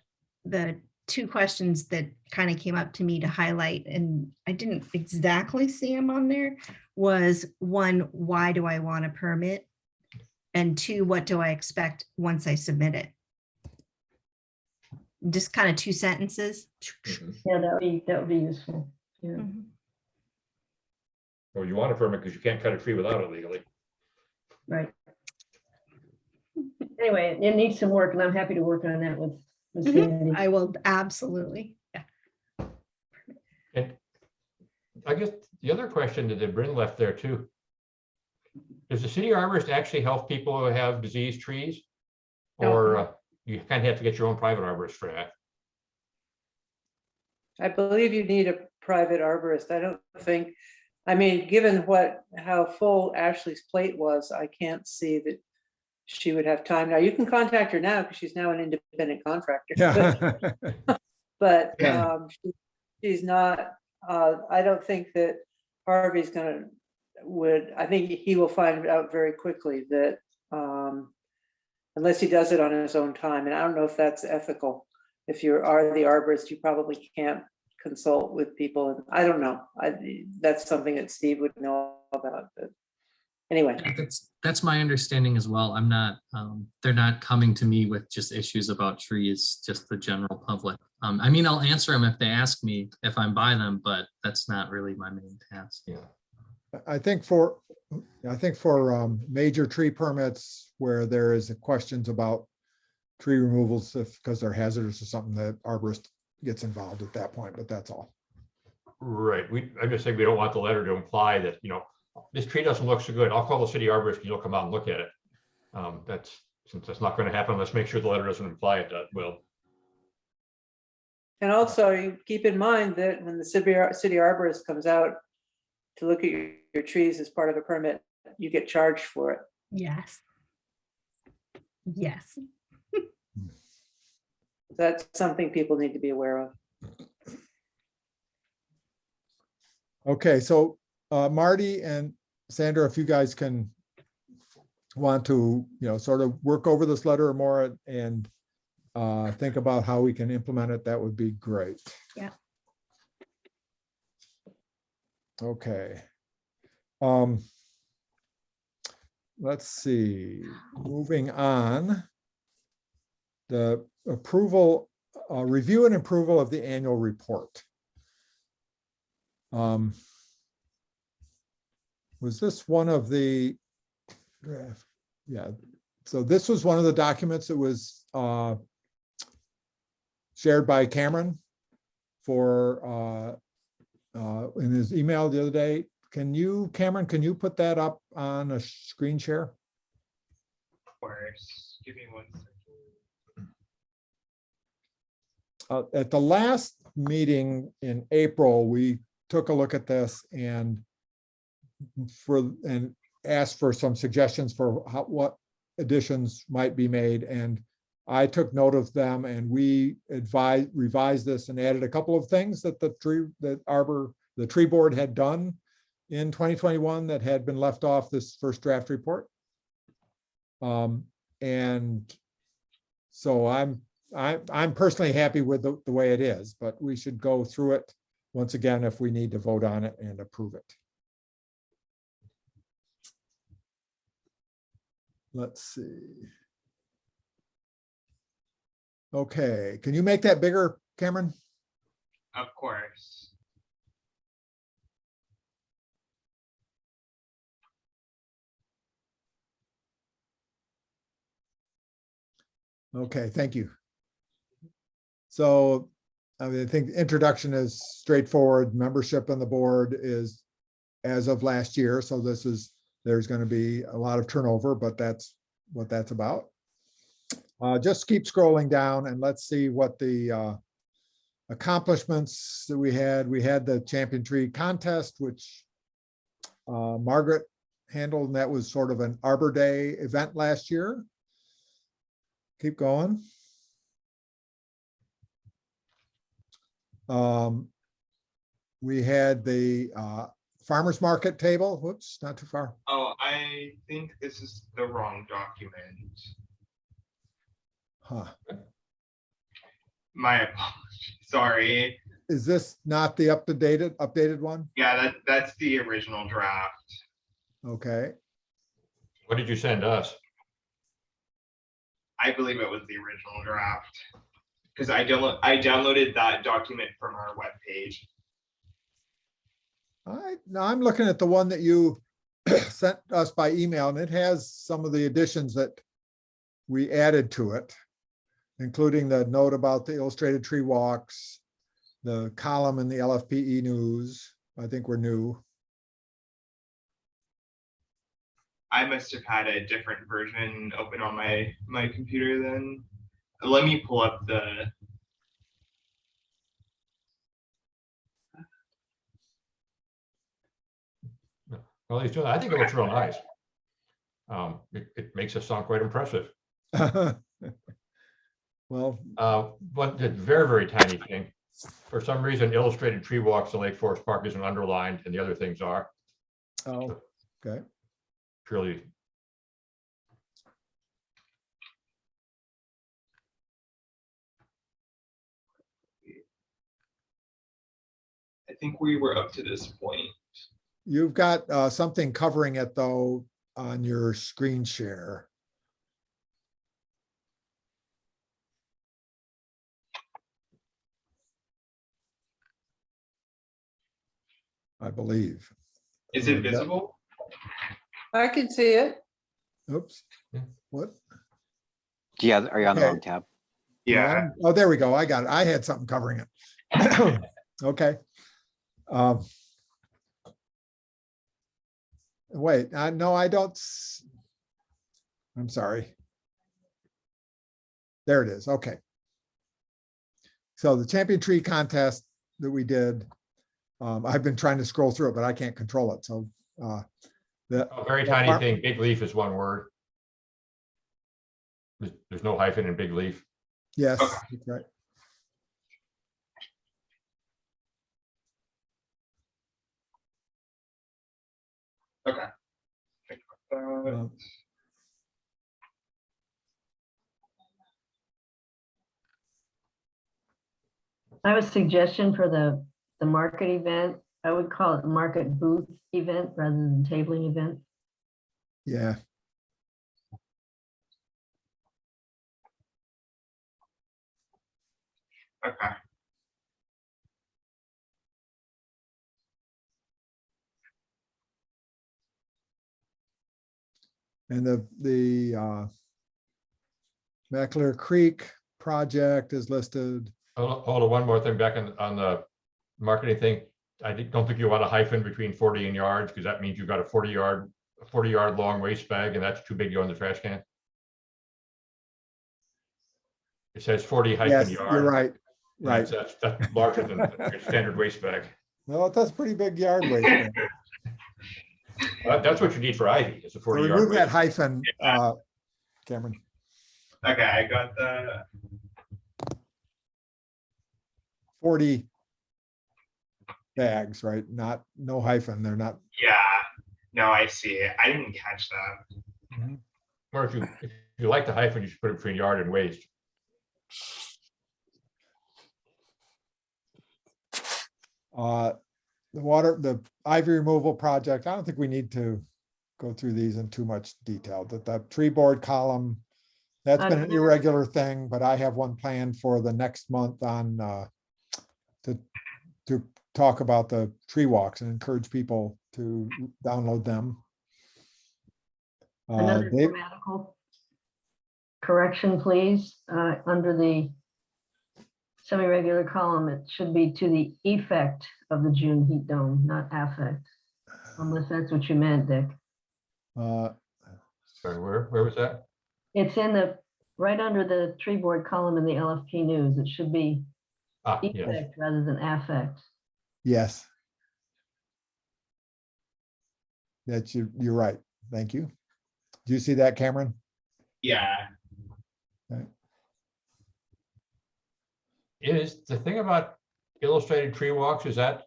Speaker 3: 2 questions that kind of came up to me to highlight, and I didn't exactly see them on there, was 1, why do I want a permit? And 2, what do I expect once I submit it? Just kind of 2 sentences.
Speaker 7: Yeah, that would be useful. Yeah.
Speaker 3: Mhm.
Speaker 6: Well, you want a permit because you can't cut a tree without it legally.
Speaker 7: Right. Anyway, it needs some work and I'm happy to work on that with Sandy.
Speaker 3: I will absolutely. Yeah.
Speaker 6: And I guess the other question that Bryn left there too. Does the city arborist actually help people who have diseased trees? Or you kind of have to get your own private arborist for that?
Speaker 8: I believe you need a private arborist. I don't think, I mean, given how full Ashley's plate was, I can't see that she would have time. Now, you can contact her now because she's now an independent contractor.
Speaker 1: Yeah.
Speaker 8: But
Speaker 1: Yeah.
Speaker 8: she's not, I don't think that Harvey's I think he will find out very quickly that unless he does it on his own time, and I don't know if that's ethical. If you are the arborist, you probably can't consult with people. I don't know. That's something that Steve would know about. But anyway.
Speaker 4: That's my understanding as well. I'm not, they're not coming to me with just issues about trees, just the general public. I mean, I'll answer them if they ask me if I'm by them, but that's not really my main task.
Speaker 6: Yeah.
Speaker 1: I think for major tree permits where there is questions about tree removals because they're hazardous or something, that arborist gets involved at that point, but that's all.
Speaker 6: Right. I'm just saying we don't want the letter to imply that, you know, this tree doesn't look so good. I'll call the city arborist and you'll come out and look at it. Since that's not going to happen, let's make sure the letter doesn't imply it will.
Speaker 8: And also you keep in mind that when the city arborist comes out to look at your trees as part of a permit, you get charged for it.
Speaker 3: Yes. Yes.
Speaker 8: That's something people need to be aware of.
Speaker 1: Okay, so Marty and Sandra, if you guys want to, sort of work over this letter more and think about how we can implement it, that would be great.
Speaker 3: Yeah.
Speaker 1: Okay. Let's see, moving on. The approval, review and approval of the annual report. Was this one of the, yeah, so this was one of the documents that was shared by Cameron in his email the other day. Cameron, can you put that up on a screen share?
Speaker 2: Of course, give me 1 second.
Speaker 1: At the last meeting in April, we took a look at this and asked for some suggestions for what additions might be made. And I took note of them and we revised this and added a couple of things that the tree board had done in 2021 that had been left off this first draft report. And so I'm personally happy with the way it is, but we should go through it once again if we need to vote on it and approve it. Let's see. Okay, can you make that bigger, Cameron?
Speaker 2: Of course.
Speaker 1: Okay, thank you. So I mean, I think the introduction is straightforward. Membership on the board is as of last year. So there's going to be a lot of turnover, but that's what that's about. Just keep scrolling down and let's see what the accomplishments that we had. We had the Champion Tree Contest, which Margaret handled, and that was sort of an Arbor Day event last year. Keep going. We had the farmer's market table. Whoops, not too far.
Speaker 2: Oh, I think this is the wrong document.
Speaker 1: Huh.
Speaker 2: My apologies. Sorry.
Speaker 1: Is this not the updated one?
Speaker 2: Yeah, that's the original draft.
Speaker 1: Okay.
Speaker 6: What did you send us?
Speaker 2: I believe it was the original draft because I downloaded that document from our webpage.
Speaker 1: I'm looking at the one that you sent us by email, and it has some of the additions that we added to it, including the note about the illustrated tree walks, the column in the LFPE news. I think we're new.
Speaker 2: I must have had a different version open on my computer then. Let me pull up the.
Speaker 6: Well, he's doing, I think it looks real nice. It makes us sound quite impressive.
Speaker 1: Well,
Speaker 6: one very, very tiny thing. For some reason, illustrated tree walks to Lake Forest Park isn't underlined and the other things are.
Speaker 1: oh, okay.
Speaker 6: Purely.
Speaker 2: I think we were up to this point.
Speaker 1: You've got something covering it though on your screen share. I believe.
Speaker 2: Is it visible?
Speaker 8: I can see it.
Speaker 1: Oops. What?
Speaker 12: Yeah, are you on the
Speaker 1: Okay.
Speaker 12: wrong tab?
Speaker 2: Yeah.
Speaker 1: Oh, there we go. I got it. I had something covering it. Okay. Wait, no, I don't. I'm sorry. There it is. Okay. So the Champion Tree Contest that we did, I've been trying to scroll through it, but I can't control it. So
Speaker 6: A very tiny thing. Big leaf is one word. There's no hyphen in big leaf.
Speaker 1: Yes, that's right.
Speaker 2: Okay.
Speaker 7: I have a suggestion for the market event. I would call it market booth event rather than tabling event.
Speaker 1: Yeah.
Speaker 2: Okay.
Speaker 1: And the McAleer Creek project is listed.
Speaker 6: Hold on, one more thing back on the marketing thing. I don't think you want a hyphen between 40 and yards because that means you've got a 40-yard long waste bag and that's too big to go in the trash can. It says 40 hyphen
Speaker 1: Yes,
Speaker 6: yard.
Speaker 1: you're right. Right.
Speaker 6: That's larger than a standard waste bag.
Speaker 1: No, that's pretty big yard waste bag.
Speaker 6: That's what you need for Ivy. It's a 40-yard.
Speaker 1: Remove that
Speaker 6: waste.
Speaker 1: hyphen, Cameron.
Speaker 2: Okay, I got the,
Speaker 1: 40 bags, right? Not, no hyphen, they're not.
Speaker 2: yeah, no, I see it. I didn't catch that.
Speaker 6: Or if you like the hyphen, you should put it between yard and waste.
Speaker 1: The ivy removal project, I don't think we need to go through these in too much detail. The tree board column, that's been an irregular thing, but I have one planned for the next month on to talk about the tree walks and encourage people to download them.
Speaker 7: Another
Speaker 1: Dave,
Speaker 7: grammatical correction, please. Under the semi-regular column, it should be to the effect of the June heat dome, not affect. Unless that's what you meant, Dick.
Speaker 6: Sorry, where was that?
Speaker 7: It's in the, right under the tree board column in the LFP news. It should be
Speaker 6: Yes.
Speaker 7: effect rather than affect.
Speaker 1: yes. That's you're right. Thank you. Do you see that, Cameron?
Speaker 2: Yeah,
Speaker 6: Is the thing about illustrated tree walks, is that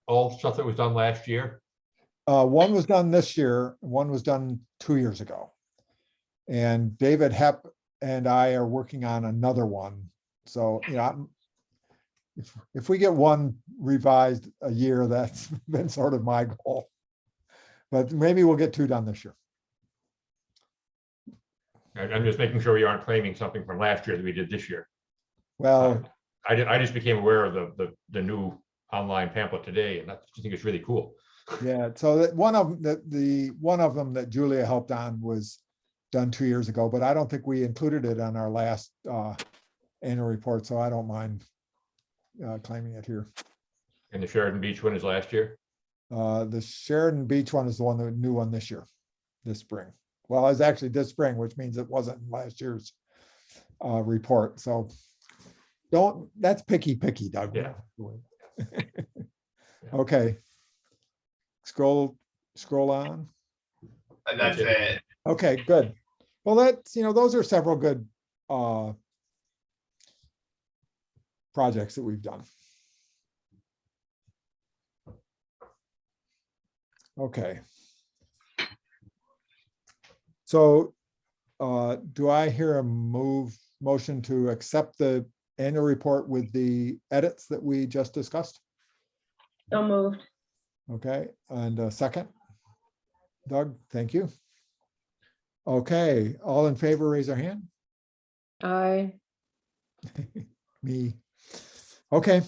Speaker 6: all stuff that was done last year?
Speaker 1: One was done this year, one was done 2 years ago. And David Hepp and I are working on another one. So, you know, if we get one revised a year, that's been sort of my goal. But maybe we'll get 2 done this year.
Speaker 6: I'm just making sure we aren't claiming something from last year that we did this year.
Speaker 1: Well,
Speaker 6: I just became aware of the new online pamphlet today, and I think it's really cool.
Speaker 1: yeah, so that one of the one of them that Julia helped on was done 2 years ago, but I don't think we included it on our last annual report, so I don't mind claiming it here.
Speaker 6: And the Sheridan Beach one is last year?
Speaker 1: The Sheridan Beach one is the one, the new one this year, this spring. Well, it's actually this spring, which means it wasn't in last year's report. So that's picky, Doug.
Speaker 6: Yeah.
Speaker 1: Okay. Scroll on.
Speaker 2: and that's it.
Speaker 1: Okay, good. Well, that's, you know, those are several good projects that we've done. Okay. So do I hear a motion to accept the annual report with the edits that we just discussed?
Speaker 7: So moved.
Speaker 1: Okay, and a second? Doug, thank you. Okay, all in favor, raise their hand.
Speaker 8: Aye.
Speaker 1: Me. Okay,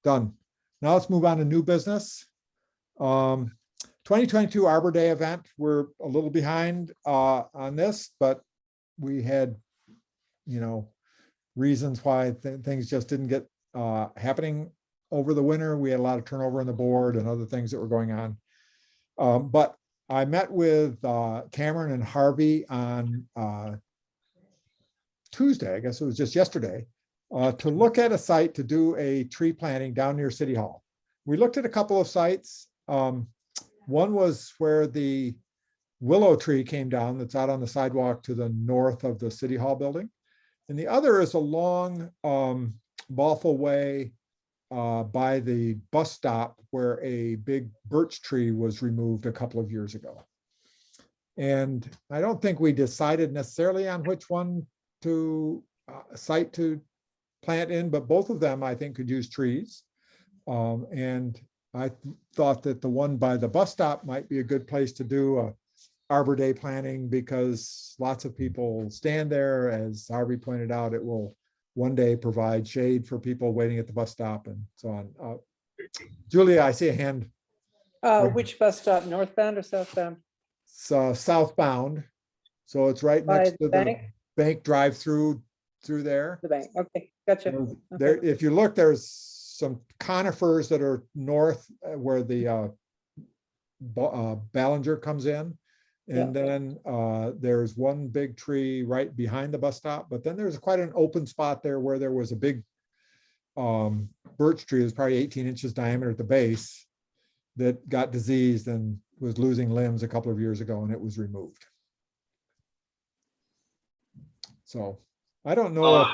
Speaker 1: done. Now let's move on to new business. 2022 Arbor Day event. We're a little behind on this, but we had, you know, reasons why things just didn't get happening over the winter. We had a lot of turnover on the board and other things that were going on. But I met with Cameron and Harvey on Tuesday, I guess it was just yesterday, to look at a site to do a tree planting down near City Hall. We looked at a couple of sites. One was where the willow tree came down that's out on the sidewalk to the north of the City Hall building. And the other is along Balfour Way by the bus stop where a big birch tree was removed a couple of years ago. And I don't think we decided necessarily on which one to site to plant in, but both of them I think could use trees. And I thought that the one by the bus stop might be a good place to do a Arbor Day planting because lots of people stand there. As Harvey pointed out, it will one day provide shade for people waiting at the bus stop and so on. Julia, I see a hand.
Speaker 8: Which bus stop, northbound or southbound?
Speaker 1: So southbound. So it's right
Speaker 8: By
Speaker 1: next to
Speaker 8: the
Speaker 1: the
Speaker 8: bank?
Speaker 1: bank drive-through there.
Speaker 8: The bank, okay, gotcha.
Speaker 1: There, if you look, there's some conifers that are north where the Ballinger comes in. And then there's one big tree right behind the bus stop, but then there's quite an open spot there where there was a big birch tree, that's probably 18 inches diameter at the base, that got diseased and was losing limbs a couple of years ago, and it was removed. So I don't know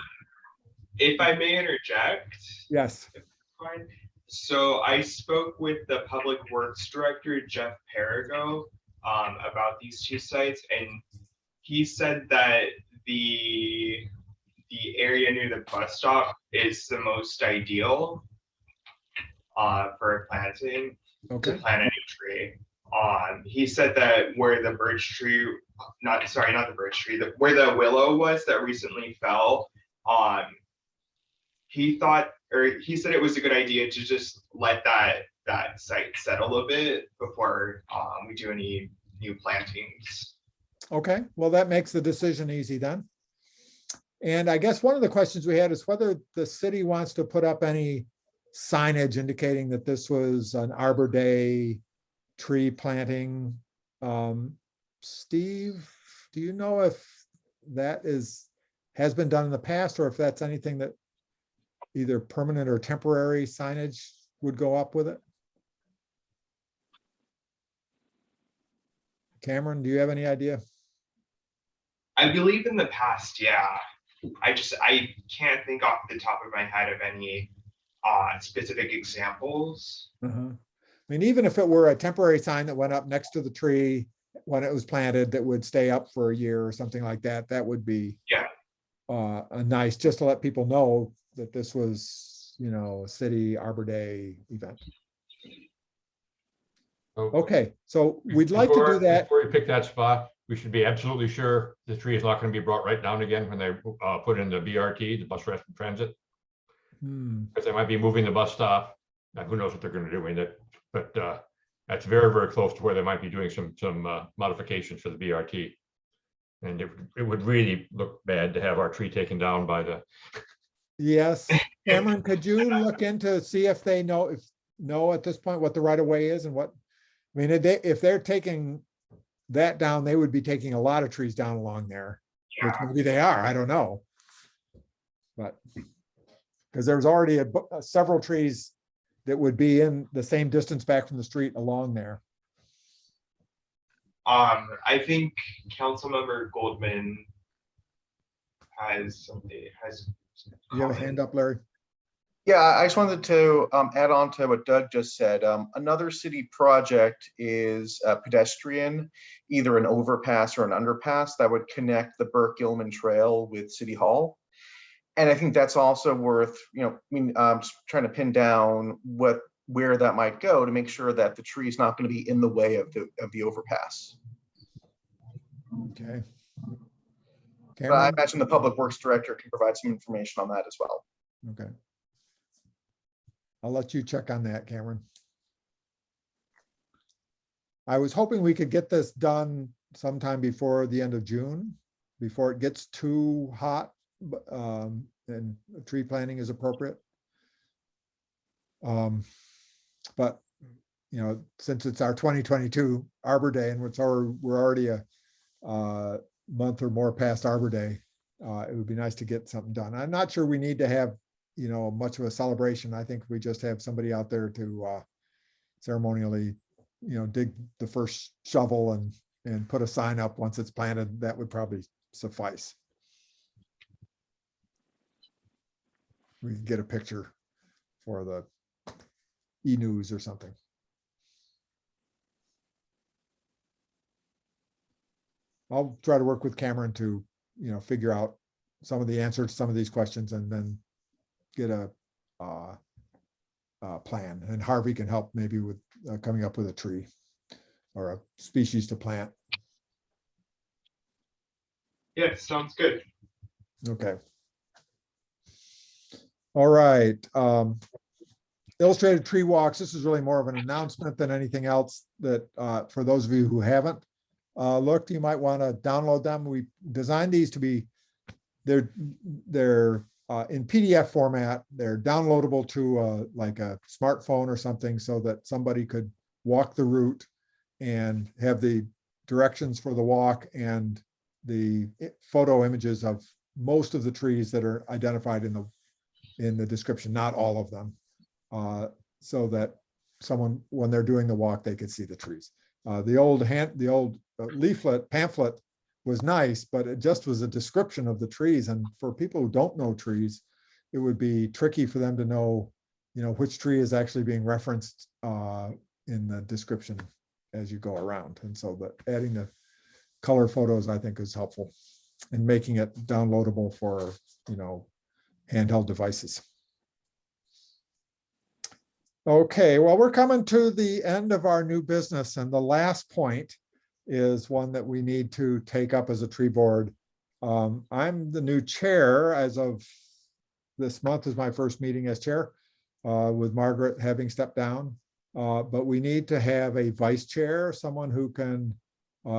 Speaker 2: If I may interject,
Speaker 1: yes.
Speaker 2: fine. So I spoke with the Public Works Director, Jeff Perigo, about these two sites, and he said that the area near the bus stop is the most ideal for planting, to plant a new tree. He said that where the birch tree, not the birch tree, where the willow was that recently fell, he said it was a good idea to just let that site settle a bit before we do any new plantings.
Speaker 1: Okay, well, that makes the decision easy then. And I guess one of the questions we had is whether the city wants to put up any signage indicating that this was an Arbor Day tree planting. Steve, do you know if that has been done in the past, or if that's anything that either permanent or temporary signage would go up with it? Cameron, do you have any idea?
Speaker 2: I believe in the past, yeah. I can't think off the top of my head of any specific examples.
Speaker 1: I mean, even if it were a temporary sign that went up next to the tree when it was planted, that would stay up for a year or something like that, that would be a nice, just to let people know that this was, a city Arbor Day event. Okay, so we'd like to do that.
Speaker 6: Before you pick that spot, we should be absolutely sure the tree is not going to be brought right down again when they put in the BRT, the bus rapid transit. Because they might be moving the bus stop. Now, who knows what they're going to do in it, but that's very, very close to where they might be doing some modifications for the BRT. And it would really look bad to have our tree taken down by the.
Speaker 1: Yes, Cameron, could you look into, see if they know at this point what the right of way is and what, I mean, if they're taking that down, they would be taking a lot of trees down along there, which maybe they are, I don't know. But because there's already several trees that would be in the same distance back from the street along there.
Speaker 2: I think Councilmember Goldman has something.
Speaker 1: You have a hand up, Larry?
Speaker 5: Yeah, I just wanted to add on to what Doug just said. Another city project is pedestrian, either an overpass or an underpass that would connect the Burke-Gilman Trail with City Hall. And I think that's also worth, trying to pin down where that might go to make sure that the tree is not going to be in the way of the overpass.
Speaker 1: Okay.
Speaker 5: But I imagine the Public Works Director can provide some information on that as well.
Speaker 1: Okay. I'll let you check on that, Cameron. I was hoping we could get this done sometime before the end of June, before it gets too hot, and tree planting is appropriate. But since it's our 2022 Arbor Day and we're already a month or more past Arbor Day, it would be nice to get something done. I'm not sure we need to have much of a celebration. I think we just have somebody out there to ceremonially dig the first shovel and put a sign up once it's planted. That would probably suffice. We can get a picture for the e-news or something. I'll try to work with Cameron to figure out some of the answers to some of these questions and then get a plan, and Harvey can help maybe with coming up with a tree or a species to plant.
Speaker 2: Yeah, sounds good.
Speaker 1: Okay. All right. Illustrated tree walks. This is really more of an announcement than anything else that for those of you who haven't looked, you might want to download them. We designed these to be, they're in PDF format. They're downloadable to like a smartphone or something so that somebody could walk the route and have the directions for the walk and the photo images of most of the trees that are identified in the description, not all of them, so that someone, when they're doing the walk, they could see the trees. The old pamphlet was nice, but it just was a description of the trees. And for people who don't know trees, it would be tricky for them to know, which tree is actually being referenced in the description as you go around. And so adding the color photos, I think, is helpful in making it downloadable for, handheld devices. Okay, well, we're coming to the end of our new business, and the last point is one that we need to take up as a tree board. I'm the new chair as of this month is my first meeting as chair, with Margaret having stepped down. But we need to have a vice chair, someone who can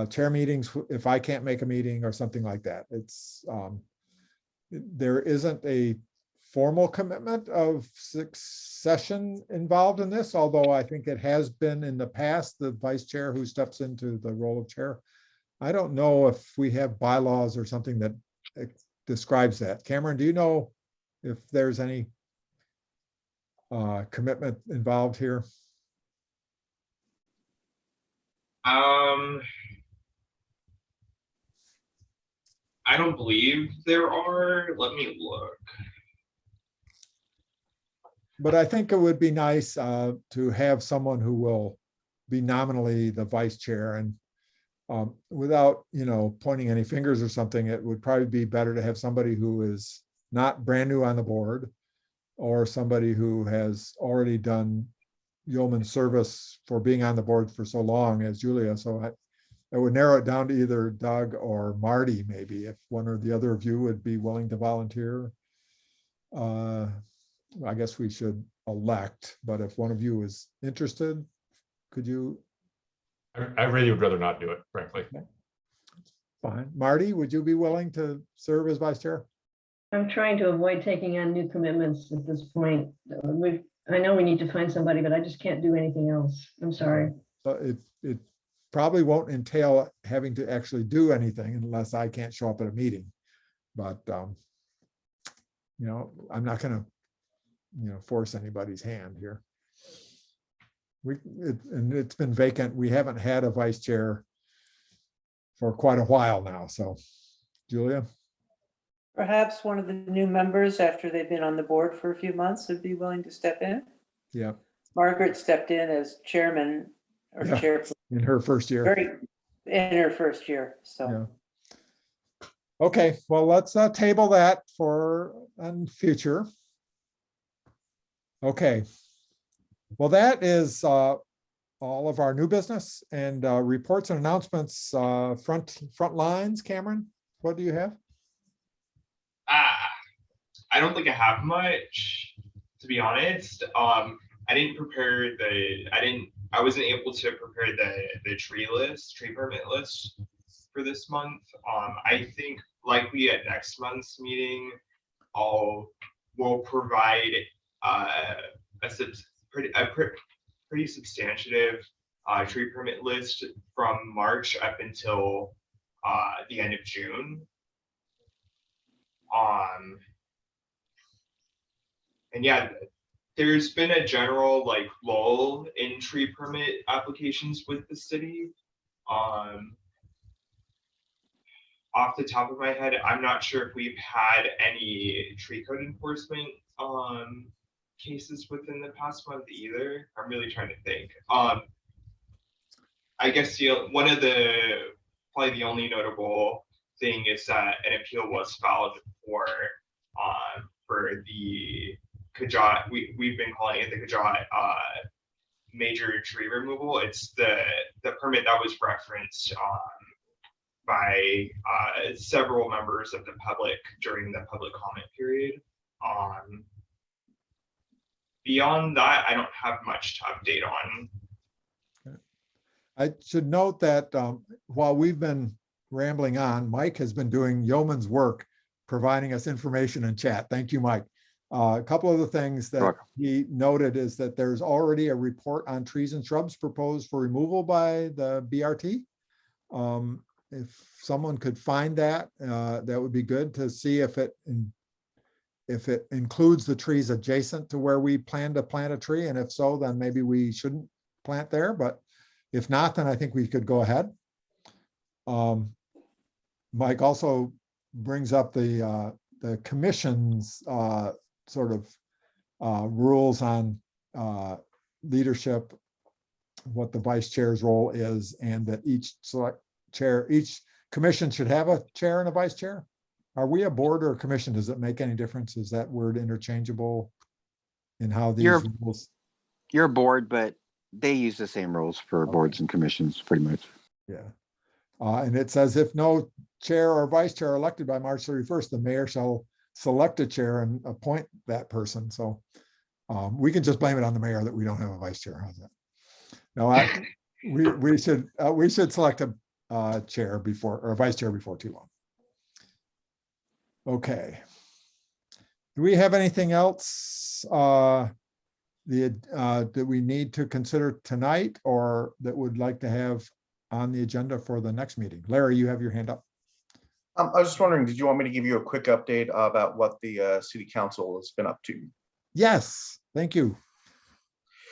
Speaker 1: chair meetings if I can't make a meeting or something like that. There isn't a formal commitment of succession involved in this, although I think it has been in the past, the vice chair who steps into the role of chair. I don't know if we have bylaws or something that describes that. Cameron, do you know if there's any commitment involved here?
Speaker 2: I don't believe there are. Let me look.
Speaker 1: But I think it would be nice to have someone who will be nominally the vice chair, and without, pointing any fingers or something, it would probably be better to have somebody who is not brand new on the board, or somebody who has already done yeoman service for being on the board for so long as Julia. So I would narrow it down to either Doug or Marty, maybe, if one or the other of you would be willing to volunteer. I guess we should elect, but if one of you is interested, could you?
Speaker 6: I really would rather not do it, frankly.
Speaker 1: Fine. Marty, would you be willing to serve as vice chair?
Speaker 7: I'm trying to avoid taking on new commitments at this point. I know we need to find somebody, but I just can't do anything else. I'm sorry.
Speaker 1: It probably won't entail having to actually do anything unless I can't show up at a meeting. But, I'm not going to, force anybody's hand here. And it's been vacant. We haven't had a vice chair for quite a while now. So, Julia?
Speaker 8: Perhaps one of the new members, after they've been on the board for a few months, would be willing to step in.
Speaker 1: Yeah.
Speaker 8: Margaret stepped in as chairman or chair
Speaker 1: In her first year.
Speaker 8: in her first year. So.
Speaker 1: Yeah. Okay, well, let's table that for future. Okay. Well, that is all of our new business and reports and announcements. Frontlines, Cameron, what do you have?
Speaker 2: I don't think I have much, to be honest. I wasn't able to prepare the tree permit list for this month. I think likely at next month's meeting, we'll provide a pretty substantive tree permit list from March up until the end of June. And yeah, there's been a general lull in tree permit applications with the city. Off the top of my head, I'm not sure if we've had any tree code enforcement cases within the past month either. I'm really trying to think. I guess one of probably the only notable thing is that an appeal was filed for the Kajat. We've been calling it the Kajat major tree removal. It's the permit that was referenced by several members of the public during the public comment period. Beyond that, I don't have much to update on.
Speaker 1: I should note that while we've been rambling on, Mike has been doing yeoman's work, providing us information in chat. Thank you, Mike. A couple of the things that he noted is that there's already a report on trees and shrubs proposed for removal by the BRT. If someone could find that, that would be good to see if it includes the trees adjacent to where we plan to plant a tree. And if so, then maybe we shouldn't plant there. But if not, then I think we could go ahead. Mike also brings up the commission's sort of rules on leadership, what the vice chair's role is, and that each commission should have a chair and a vice chair. Are we a board or a commission? Does it make any difference? Is that word interchangeable in how these
Speaker 12: You're-
Speaker 1: rules?
Speaker 12: You're a board, but they use the same rules for boards and commissions, pretty much.
Speaker 1: Yeah. And it says if no chair or vice chair are elected by March 31st, the mayor shall select a chair and appoint that person. So we can just blame it on the mayor that we don't have a vice chair. How's that? No, we should select a chair before, or a vice chair before too long. Okay. Do we have anything else that we need to consider tonight, or that would like to have on the agenda for the next meeting? Larry, you have your hand up.
Speaker 5: I was just wondering, did you want me to give you a quick update about what the city council has been up to?
Speaker 1: Yes, thank you.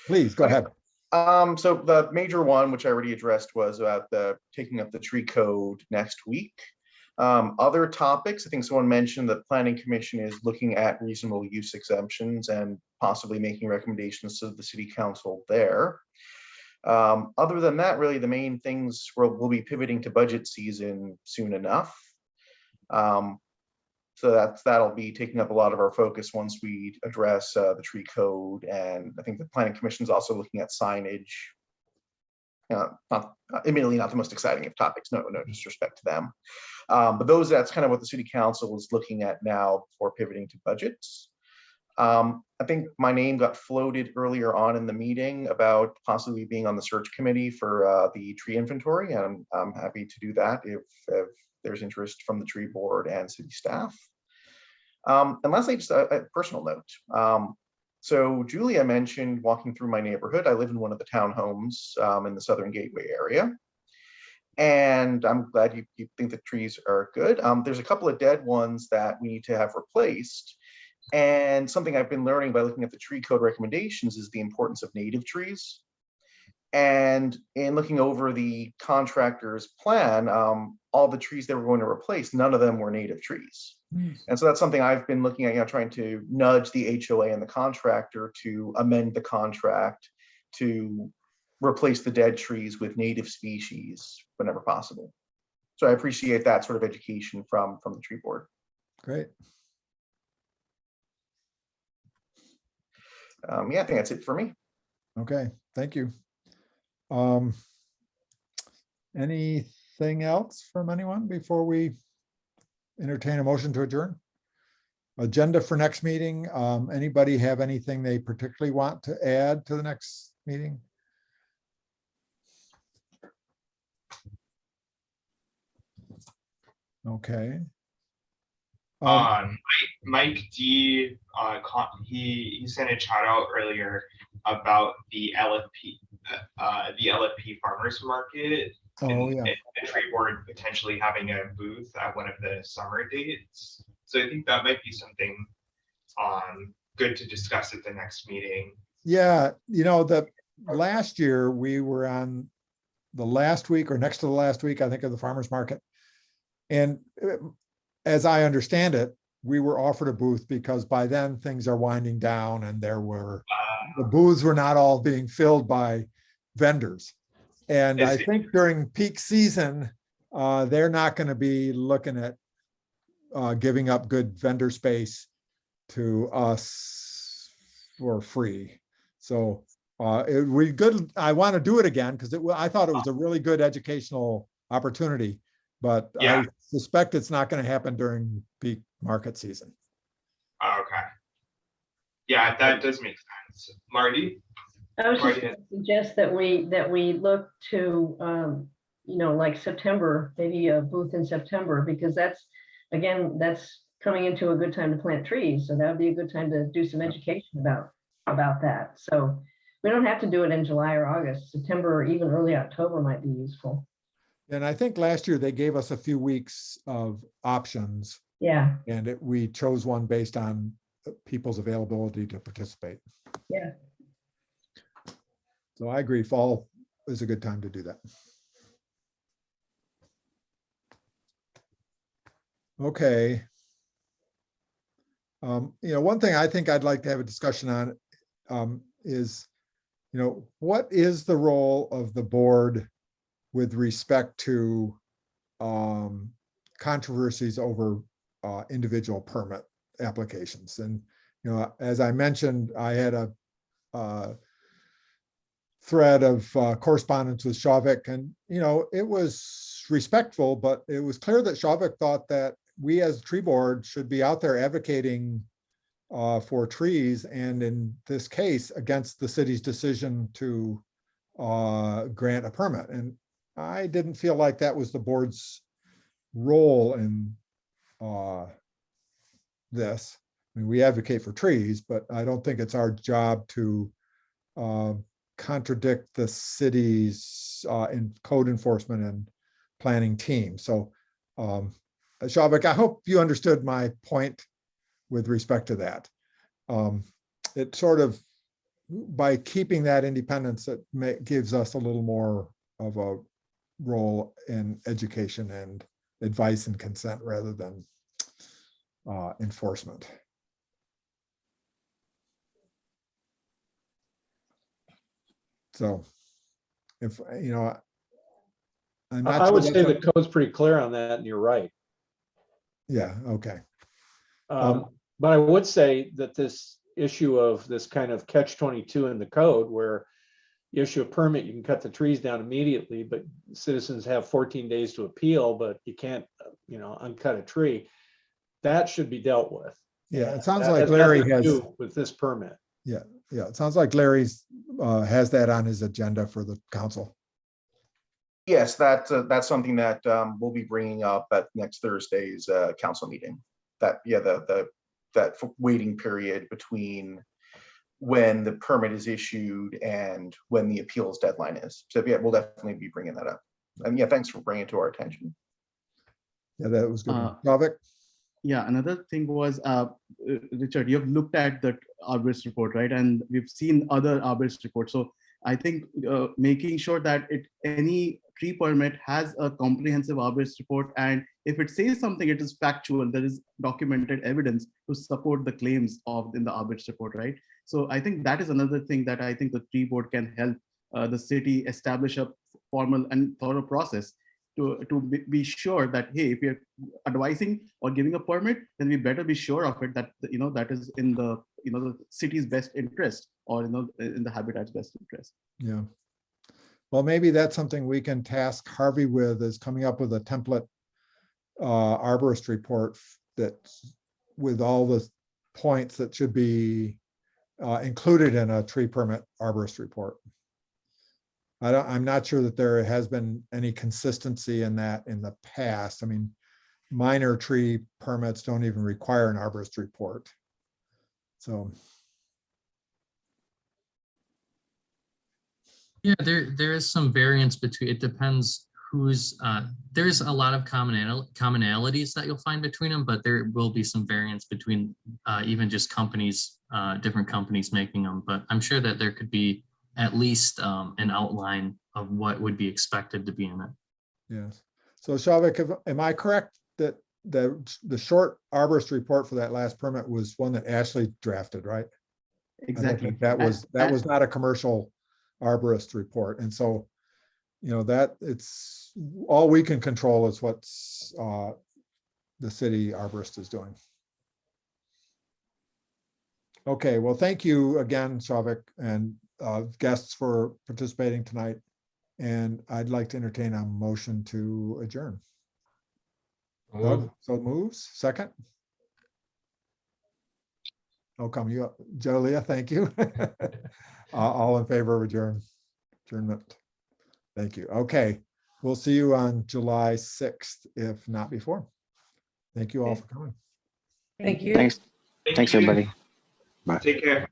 Speaker 1: Please go ahead.
Speaker 5: So the major one, which I already addressed, was about the taking up the tree code next week. Other topics, I think someone mentioned that planning commission is looking at reasonable use exemptions and possibly making recommendations to the city council there. Other than that, really the main things we'll be pivoting to budget season soon enough. So that'll be taking up a lot of our focus once we address the tree code. And I think the planning commission is also looking at signage. Admittedly, not the most exciting of topics, no disrespect to them. But that's kind of what the city council is looking at now before pivoting to budgets. I think my name got floated earlier on in the meeting about possibly being on the search committee for the tree inventory, and I'm happy to do that if there's interest from the tree board and city staff. And lastly, just a personal note. So Julia mentioned walking through my neighborhood. I live in one of the townhomes in the Southern Gateway area. And I'm glad you think the trees are good. There's a couple of dead ones that we need to have replaced. And something I've been learning by looking at the tree code recommendations is the importance of native trees. And in looking over the contractor's plan, all the trees they were going to replace, none of them were native trees. And so that's something I've been looking at, trying to nudge the HOA and the contractor to amend the contract to replace the dead trees with native species whenever possible. So I appreciate that sort of education from the tree board.
Speaker 1: Great.
Speaker 5: Yeah, I think that's it for me.
Speaker 1: Okay, thank you. Anything else from anyone before we entertain a motion to adjourn? Agenda for next meeting. Anybody have anything they particularly want to add to the next meeting? Okay.
Speaker 2: Mike D, he sent a chat out earlier about the LFP farmers market.
Speaker 1: Oh, yeah.
Speaker 2: And the tree board potentially having a booth at one of the summer dates. So I think that might be something good to discuss at the next meeting.
Speaker 1: Yeah, the last year we were on the last week or next to the last week, I think, of the farmers market. And as I understand it, we were offered a booth because by then things are winding down and the booths were not all being filled by vendors. And I think during peak season, they're not going to be looking at giving up good vendor space to us for free. So it would be good. I want to do it again because I thought it was a really good educational opportunity, but yeah. I suspect it's not going to happen during peak market season.
Speaker 2: Okay. Yeah, that does make sense. Marty?
Speaker 7: I was just going to suggest that we look to, like September, maybe a booth in September, because that's coming into a good time to plant trees. So that would be a good time to do some education about that. So we don't have to do it in July or August. September or even early October might be useful.
Speaker 1: And I think last year they gave us a few weeks of options.
Speaker 7: Yeah.
Speaker 1: And we chose one based on people's availability to participate.
Speaker 7: Yeah.
Speaker 1: So I agree, fall is a good time to do that. Okay. One thing I think I'd like to have a discussion on is, what is the role of the board with respect to controversies over individual permit applications? And, as I mentioned, I had a thread of correspondence with Shavik, and, it was respectful, but it was clear that Shavik thought that we as tree board should be out there advocating for trees, and in this case, against the city's decision to grant a permit. And I didn't feel like that was the board's role in this. I mean, we advocate for trees, but I don't think it's our job to contradict the city's in code enforcement and planning team. So Shavik, I hope you understood my point with respect to that. It sort of, by keeping that independence, it gives us a little more of a role in education and advice and consent rather than enforcement. So if, I'm not
Speaker 13: I
Speaker 1: sure
Speaker 13: would say
Speaker 1: that's
Speaker 13: the code's pretty clear on that, and you're right.
Speaker 1: Yeah, okay.
Speaker 13: But I would say that this issue of this kind of catch-22 in the code, where you issue a permit, you can cut the trees down immediately, but citizens have 14 days to appeal, but you can't, uncut a tree. That should be dealt with.
Speaker 1: Yeah, it
Speaker 13: And
Speaker 1: sounds
Speaker 13: that
Speaker 1: like
Speaker 13: has
Speaker 1: Larry
Speaker 13: nothing to
Speaker 1: has,
Speaker 13: do with this permit.
Speaker 1: yeah, it sounds like Larry's has that on his agenda for the council.
Speaker 5: Yes, that's something that we'll be bringing up at next Thursday's council meeting. That, yeah, that waiting period between when the permit is issued and when the appeals deadline is. So yeah, we'll definitely be bringing that up. And yeah, thanks for bringing it to our attention.
Speaker 1: Yeah, that was good. Shavik?
Speaker 11: Yeah, another thing was, Richard, you've looked at the Arborist report, right? And we've seen other Arborist reports. So I think making sure that any tree permit has a comprehensive Arborist report, and if it says something, it is factual, there is documented evidence to support the claims in the Arborist report, right? So I think that is another thing that I think the tree board can help the city establish a formal and thorough process to be sure that, hey, if you're advising or giving a permit, then we better be sure of it, that that is in the the city's best interest, or in the habitat's best interest.
Speaker 1: Yeah. Well, maybe that's something we can task Harvey with, is coming up with a template arborist report that with all the points that should be included in a tree permit arborist report. I'm not sure that there has been any consistency in that in the past. I mean, minor tree permits don't even require an arborist report. So.
Speaker 4: Yeah, there is some variance between, it depends who's, there's a lot of commonalities that you'll find between them, but there will be some variance between even just companies, different companies making them. But I'm sure that there could be at least an outline of what would be expected to be in it.
Speaker 1: Yes. So Shavik, am I correct that the short arborist report for that last permit was one that Ashley drafted, right?
Speaker 11: Exactly.
Speaker 1: That was not a commercial arborist report. And so, that it's all we can control is what's the city arborist is doing. Okay, well, thank you again, Shavik, and guests for participating tonight. And I'd like to entertain a motion to adjourn. Doug, so moves. Second. Oh, come you up. Jolia, thank you. All in favor of adjournment. Thank you. Okay, we'll see you on July 6th, if not before. Thank you all for coming.
Speaker 8: Thank you.
Speaker 12: Thanks, everybody. Bye.
Speaker 2: Take care.